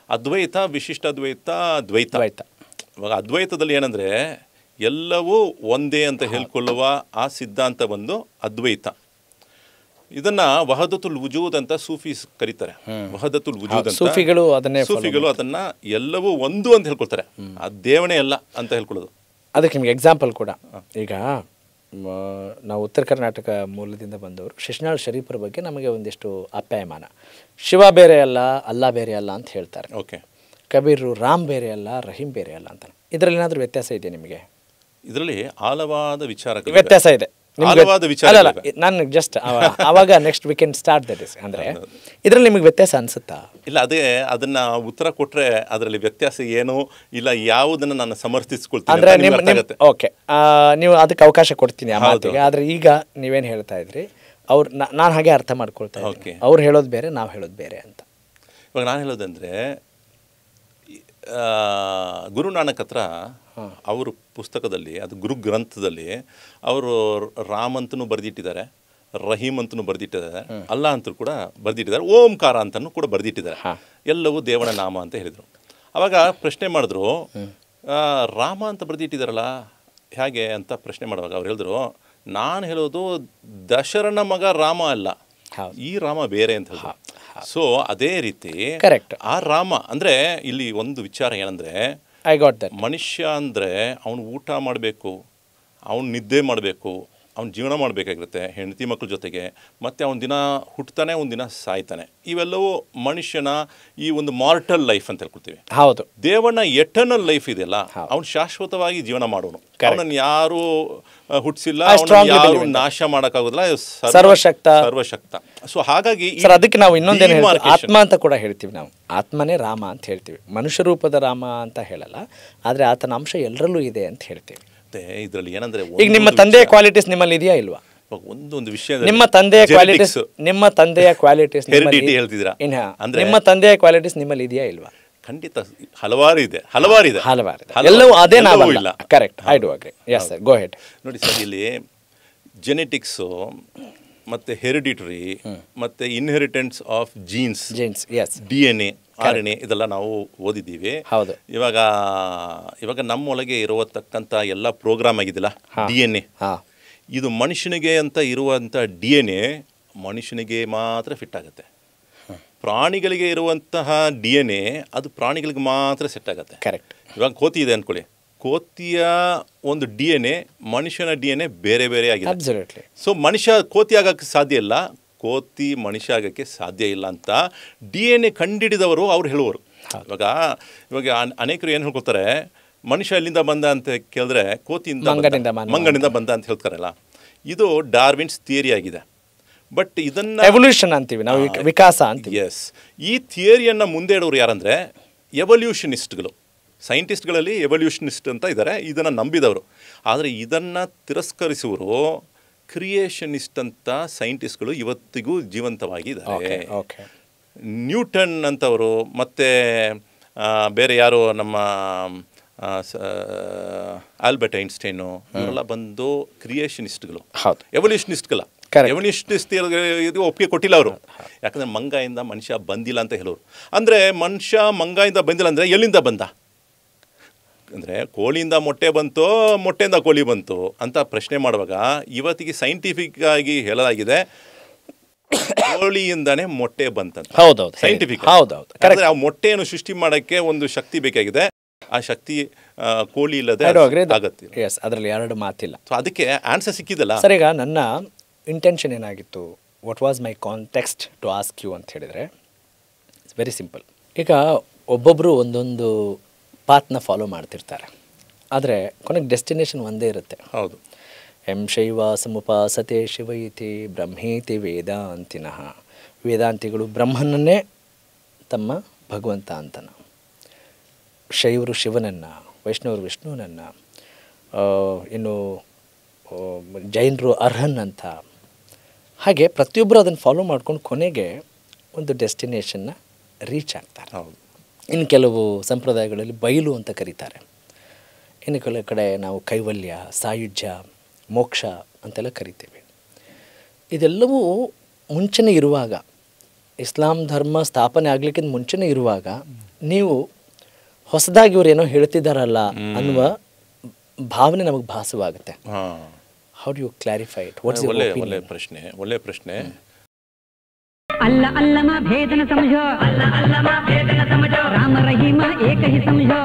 ಅದ್ವೈತ, ವಿಶಿಷ್ಟಾದ್ವೈತ, ದ್ವೈತ. ಇವಾಗ ಅದ್ವೈತದಲ್ಲಿ ಏನಂದ್ರೆ ಎಲ್ಲವೂ ಒಂದೇ ಅಂತ ಹೇಳ್ಕೊಳ್ಳುವ ಆ ಸಿದ್ಧಾಂತ ಬಂದು ಅದ್ವೈತ. ಇದನ್ನ ವಹದತುಲ್ ವುಜೂದ್ ಅಂತ ಸೂಫೀಸ್ ಕರೀತಾರೆ. ವಹದತುಲ್ ವುಜೂದ್ ಅಂತ ಸೂಫಿಗಳು ಅದನ್ನ ಎಲ್ಲವೂ ಒಂದು ಅಂತ ಹೇಳ್ಕೊಳ್ತಾರೆ, ಆ ದೇವನೇ ಅಲ್ಲ ಅಂತ ಹೇಳ್ಕೊಳ್ಳೋದು. ಅದಕ್ಕೆ ನಿಮ್ಗೆ ಎಕ್ಸಾಂಪಲ್ ಕೂಡ, ಈಗ ನಾವು ಉತ್ತರ ಕರ್ನಾಟಕ ಮೂಲದಿಂದ ಬಂದವರು, ಶಿಶ್ನಾಳ್ ಶರೀಫರ ಬಗ್ಗೆ ನಮಗೆ ಒಂದಿಷ್ಟು ಅಪ್ಯಾಯಮಾನ. ಶಿವ ಬೇರೆ ಅಲ್ಲ, ಅಲ್ಲಾ ಬೇರೆ ಅಲ್ಲ ಅಂತ ಹೇಳ್ತಾರೆ. ಓಕೆ. ಕಬೀರು ರಾಮ್ ಬೇರೆ ಅಲ್ಲ, ರಹೀಮ್ ಬೇರೆ ಅಲ್ಲ ಅಂತ. ಇದರಲ್ಲಿ ಏನಾದರೂ ವ್ಯತ್ಯಾಸ ಇದೆ ನಿಮಗೆ? ಇದರಲ್ಲಿ ಆಳವಾದ ವಿಚಾರ ವ್ಯತ್ಯಾಸ ಇದೆ. ಅಲ್ಲ, ನಾನು ಜಸ್ಟ್ ಆವಾಗ next we can start that is. ಅಂದರೆ ಇದರಲ್ಲಿ ನಿಮಗೆ ವ್ಯತ್ಯಾಸ ಅನಿಸುತ್ತಾ? ಇಲ್ಲ, ಅದೇ ಅದನ್ನ ಉತ್ತರ ಕೊಟ್ಟರೆ ಅದರಲ್ಲಿ ವ್ಯತ್ಯಾಸ ಏನು ಇಲ್ಲ, ಯಾವುದನ್ನು ನಾನು ಸಮರ್ಥಿಸ್ಕೊಳ್ತೀನಿ. ಅಂದರೆ ಓಕೆ, ನೀವು ಅದಕ್ಕೆ ಅವಕಾಶ ಕೊಡ್ತೀನಿ ಆ ಮಾತಿಗೆ. ಆದರೆ ಈಗ ನೀವೇನು ಹೇಳ್ತಾ ಇದ್ರಿ, ನಾನು ಹಾಗೆ ಅರ್ಥ ಮಾಡ್ಕೊಳ್ತಾ ಇದ್ದೀನಿ, ಅವ್ರು ಹೇಳೋದು ಬೇರೆ, ನಾವು ಹೇಳೋದು ಬೇರೆ ಅಂತ. ಇವಾಗ ನಾನು ಹೇಳೋದಂದರೆ, ಗುರು ನಾನಕ್ ಹತ್ರ ಅವರು ಪುಸ್ತಕದಲ್ಲಿ, ಅದು ಗುರು ಗ್ರಂಥದಲ್ಲಿ ಅವರು ರಾಮ್ ಅಂತನೂ ಬರೆದಿಟ್ಟಿದ್ದಾರೆ, ರಹೀಮ್ ಅಂತನೂ ಬರೆದಿಟ್ಟಿದ್ದಾರೆ, ಅಲ್ಲಾ ಅಂತೂ ಕೂಡ ಬರೆದಿಟ್ಟಿದ್ದಾರೆ, ಓಂಕಾರ ಅಂತನೂ ಕೂಡ ಬರೆದಿಟ್ಟಿದ್ದಾರೆ. ಎಲ್ಲವೂ ದೇವನ ನಾಮ ಅಂತ ಹೇಳಿದರು. ಆವಾಗ ಪ್ರಶ್ನೆ ಮಾಡಿದ್ರು, ರಾಮ ಅಂತ ಬರೆದಿಟ್ಟಿದ್ದಾರಲ್ಲ ಹೇಗೆ ಅಂತ ಪ್ರಶ್ನೆ ಮಾಡುವಾಗ ಅವ್ರು ಹೇಳಿದ್ರು, ನಾನು ಹೇಳೋದು ದಶರಥನ ಮಗ ರಾಮ ಅಲ್ಲ, ಈ ರಾಮ ಬೇರೆ ಅಂತ ಹೇಳಿದ್ರು. ಸೊ ಅದೇ ರೀತಿ ಆ ರಾಮ ಅಂದರೆ ಇಲ್ಲಿ ಒಂದು ವಿಚಾರ ಏನಂದರೆ, ಮನುಷ್ಯ ಅಂದರೆ ಅವನು ಊಟ ಮಾಡಬೇಕು, ಅವನು ನಿದ್ದೆ ಮಾಡಬೇಕು, ಅವ್ನು ಜೀವನ ಮಾಡಬೇಕಾಗಿರುತ್ತೆ ಹೆಂಡತಿ ಮಕ್ಕಳ ಜೊತೆಗೆ, ಮತ್ತು ಅವನ ದಿನ ಹುಟ್ಟತಾನೆ, ಒಂದು ದಿನ ಸಾಯ್ತಾನೆ. ಇವೆಲ್ಲವೂ ಮನುಷ್ಯನ ಈ ಒಂದು ಮಾರ್ಟಲ್ ಲೈಫ್ ಅಂತ ಹೇಳ್ಕೊಳ್ತೀವಿ. ಹೌದು. ದೇವನ ಎಟರ್ನಲ್ ಲೈಫ್ ಇದೆಯಲ್ಲ, ಅವನು ಶಾಶ್ವತವಾಗಿ ಜೀವನ ಮಾಡೋನು, ಅವನನ್ನು ಯಾರು ಹುಟ್ಟಿಸಿಲ್ಲ, ಯಾರು ನಾಶ ಮಾಡೋಕ್ಕಾಗೋದಿಲ್ಲ, ಸರ್ವಶಕ್ತ. ಸೊ ಹಾಗಾಗಿ ಅದಕ್ಕೆ ನಾವು ಇನ್ನೊಂದೇನು ಆತ್ಮ ಅಂತ ಕೂಡ ಹೇಳ್ತೀವಿ. ನಾವು ಆತ್ಮನೇ ರಾಮ ಅಂತ ಹೇಳ್ತೀವಿ, ಮನುಷ್ಯ ರೂಪದ ರಾಮ ಅಂತ ಹೇಳಲ್ಲ, ಆದರೆ ಆತನ ಅಂಶ ಎಲ್ಲರಲ್ಲೂ ಇದೆ ಅಂತ ಹೇಳ್ತೀವಿ. ಇದರಲ್ಲಿ ಏನಂದ್ರೆ, ಈಗ ನಿಮ್ಮ ತಂದೆಯ ಕ್ವಾಲಿಟೀಸ್ ನಿಮ್ಮಲ್ಲಿ ಇದೆಯಾ ಇಲ್ವಾ? ಒಂದೊಂದು ವಿಷಯ, ನಿಮ್ಮ ತಂದೆಯ ಕ್ವಾಲಿಟೀಸ್ ಹೇಳ್ತಿದ್ದೀರಾ, ನಿಮ್ಮ ತಂದೆಯ ಕ್ವಾಲಿಟೀಸ್ ನಿಮ್ಮಲ್ಲಿ ಇದೆಯಾ ಇಲ್ವಾ? ಖಂಡಿತ ಹಲವಾರು ಇದೆ. ಎಲ್ಲವೂ ಅದೇ ನಾವಲ್ಲ. Correct, I do agree. Yes sir, go ahead. ನೋಡಿ ಸರ್, ಇಲ್ಲಿ ಜೆನೆಟಿಕ್ಸು ಮತ್ತು ಹೆರಿಡಿಟರಿ ಮತ್ತು inheritance of genes, DNA, RNA ಇದೆಲ್ಲ ನಾವು ಓದಿದ್ದೀವಿ. ಹೌದು. ಇವಾಗ ನಮ್ಮೊಳಗೆ ಇರುವತಕ್ಕಂಥ ಎಲ್ಲ ಪ್ರೋಗ್ರಾಮ್ ಆಗಿದೆಯಲ್ಲ DNA, ಇದು ಮನುಷ್ಯನಿಗೆ ಅಂತ ಇರುವಂಥ DNA ಮನುಷ್ಯನಿಗೆ ಮಾತ್ರ ಫಿಟ್ ಆಗುತ್ತೆ. ಪ್ರಾಣಿಗಳಿಗೆ ಇರುವಂತಹ DNA ಅದು ಪ್ರಾಣಿಗಳಿಗೆ ಮಾತ್ರ ಸೆಟ್ ಆಗುತ್ತೆ. ಕರೆಕ್ಟ್. ಇವಾಗ ಕೋತಿ ಇದೆ ಅಂದ್ಕೊಳ್ಳಿ, ಕೋತಿಯ ಒಂದು DNA ಮನುಷ್ಯನ DNA ಬೇರೆ ಬೇರೆ ಆಗಿದೆ. ಅಬ್ಸಲ್ಯೂಟ್ಲಿ. ಸೊ ಮನುಷ್ಯ ಕೋತಿ ಆಗೋಕ್ಕೆ ಸಾಧ್ಯ ಇಲ್ಲ, ಕೋತಿ ಮನುಷ್ಯ ಆಗೋಕ್ಕೆ ಸಾಧ್ಯ ಇಲ್ಲ ಅಂತ DNA ಕಂಡಿಡಿದವರು ಅವ್ರು ಹೇಳುವರು. ಇವಾಗ ಅನೇಕರು ಏನು ಹೇಳ್ಕೊತಾರೆ, ಮನುಷ್ಯ ಎಲ್ಲಿಂದ ಬಂದ ಅಂತ ಕೇಳಿದ್ರೆ ಕೋತಿಯಿಂದ ಮಂಗನಿಂದ ಬಂದ ಅಂತ ಹೇಳ್ತಾರಲ್ಲ, ಇದು ಡಾರ್ವಿನ್ಸ್ ಥಿಯರಿ ಆಗಿದೆ. ಬಟ್ ಇದನ್ನು ಎವಲ್ಯೂಷನ್ ಅಂತೀವಿ ನಾವು, ವಿಕಾಸ ಅಂತೀವಿ. ಎಸ್, ಈ ಥಿಯರಿಯನ್ನು ಮುಂದೆ ಇಡೋರು ಯಾರಂದರೆ ಎವಲ್ಯೂಷನಿಸ್ಟ್ಗಳು. ಸೈಂಟಿಸ್ಟ್ಗಳಲ್ಲಿ ಎವಲ್ಯೂಷನಿಸ್ಟ್ ಅಂತ ಇದ್ದಾರೆ, ಇದನ್ನು ನಂಬಿದವರು. ಆದರೆ ಇದನ್ನು ತಿರಸ್ಕರಿಸುವರು ಕ್ರಿಯೇಷನಿಸ್ಟ್ ಅಂತ ಸೈಂಟಿಸ್ಟ್ಗಳು ಇವತ್ತಿಗೂ ಜೀವಂತವಾಗಿದ್ದಾರೆ. ನ್ಯೂಟನ್ ಅಂತವರು ಮತ್ತು ಬೇರೆ ಯಾರು ನಮ್ಮ ಆಲ್ಬರ್ಟ್ ಐನ್ಸ್ಟೈನು ಇವರೆಲ್ಲ ಬಂದು ಕ್ರಿಯೇಷನಿಸ್ಟ್ಗಳು, ಎವಲ್ಯೂಷನಿಸ್ಟ್ಗಳ. ಎವಲ್ಯೂಷನಿಸ್ಟ್ ಇದು ಒಪ್ಪಿಗೆ ಕೊಟ್ಟಿಲ್ಲ ಅವರು, ಯಾಕಂದರೆ ಮಂಗದಿಂದ ಮನುಷ್ಯ ಬಂದಿಲ್ಲ ಅಂತ ಹೇಳೋರು. ಅಂದರೆ ಮನುಷ್ಯ ಮಂಗದಿಂದ ಬಂದಿಲ್ಲ ಅಂದರೆ ಎಲ್ಲಿಂದ ಬಂದ ಅಂದರೆ ಕೋಳಿಯಿಂದ ಮೊಟ್ಟೆ ಬಂತೋ ಮೊಟ್ಟೆಯಿಂದ ಕೋಳಿ ಬಂತು ಅಂತ ಪ್ರಶ್ನೆ ಮಾಡುವಾಗ ಇವತ್ತಿಗೆ ಸೈಂಟಿಫಿಕ್ ಆಗಿ ಹೇಳಲಾಗಿದೆ ಕೋಳಿಯಿಂದಾನೇ ಮೊಟ್ಟೆ ಬಂತಂತ. ಹೌದೌದು, ಸೈಂಟಿಫಿಕ್. ಹೌದೌದು. ಆ ಮೊಟ್ಟೆಯನ್ನು ಸೃಷ್ಟಿ ಮಾಡೋಕ್ಕೆ ಒಂದು ಶಕ್ತಿ ಬೇಕಾಗಿದೆ, ಆ ಶಕ್ತಿ ಕೋಳಿ ಇಲ್ಲದೆ ಆಗತ್ತೆ. ಎಸ್, ಅದರಲ್ಲಿ ಎರಡು ಮಾತಿಲ್ಲ. ಸೊ ಅದಕ್ಕೆ ಆನ್ಸರ್ ಸಿಕ್ಕಿದಲ್ಲ ಸರ್. ಈಗ ನನ್ನ ಇಂಟೆನ್ಷನ್ ಏನಾಗಿತ್ತು, what was my context to ask you ಅಂತ ಹೇಳಿದರೆ, ಇಟ್ಸ್ ವೆರಿ ಸಿಂಪಲ್. ಈಗ ಒಬ್ಬೊಬ್ಬರು ಒಂದೊಂದು ಪಾತ್ನ ಫಾಲೋ ಮಾಡ್ತಿರ್ತಾರೆ, ಆದರೆ ಕೊನೆಗೆ ಡೆಸ್ಟಿನೇಷನ್ ಒಂದೇ ಇರುತ್ತೆ. ಹೌದು. ಎಂ ಶೈವ ಸಮುಪಾಸತೆ ಶಿವ ಇತಿ ಬ್ರಹ್ಮೇತಿ ವೇದಾಂತಿನಃ. ವೇದಾಂತಿಗಳು ಬ್ರಹ್ಮನನ್ನೇ ತಮ್ಮ ಭಗವಂತ ಅಂತನ, ಶೈವರು ಶಿವನನ್ನು, ವೈಷ್ಣವರು ವಿಷ್ಣುವನನ್ನು, ಇನ್ನು ಜೈನರು ಅರ್ಹನ್ ಅಂತ. ಹಾಗೆ ಪ್ರತಿಯೊಬ್ಬರು ಅದನ್ನು ಫಾಲೋ ಮಾಡ್ಕೊಂಡು ಕೊನೆಗೆ ಒಂದು ಡೆಸ್ಟಿನೇಷನ್ನ ರೀಚ್ ಆಗ್ತಾರೆ. ಹೌದು. ಇನ್ನು ಕೆಲವು ಸಂಪ್ರದಾಯಗಳಲ್ಲಿ ಬಯಲು ಅಂತ ಕರೀತಾರೆ, ಇನ್ನು ಕೆಲವು ಕಡೆ ನಾವು ಕೈವಲ್ಯ, ಸಾಯುಜ್ಯ, ಮೋಕ್ಷ ಅಂತೆಲ್ಲ ಕರಿತೀವಿ. ಇದೆಲ್ಲವೂ ಮುಂಚೆನೇ ಇರುವಾಗ, ಇಸ್ಲಾಂ ಧರ್ಮ ಸ್ಥಾಪನೆ ಆಗಲಿಕ್ಕಿಂತ ಮುಂಚೆನೇ ಇರುವಾಗ ನೀವು ಹೊಸದಾಗಿ ಇವರು ಏನೋ ಹೇಳ್ತಿದ್ದಾರಲ್ಲ ಅನ್ನುವ ಭಾವನೆ ನಮಗೆ ಭಾಸವಾಗುತ್ತೆ. How do you clarify it? ಒಳ್ಳೆ ಪ್ರಶ್ನೆ. अल्लाह अल्लाह भेद न समझो, अल्लाह अल्लाह भेद न समझो, राम रहीम एक ही समझो.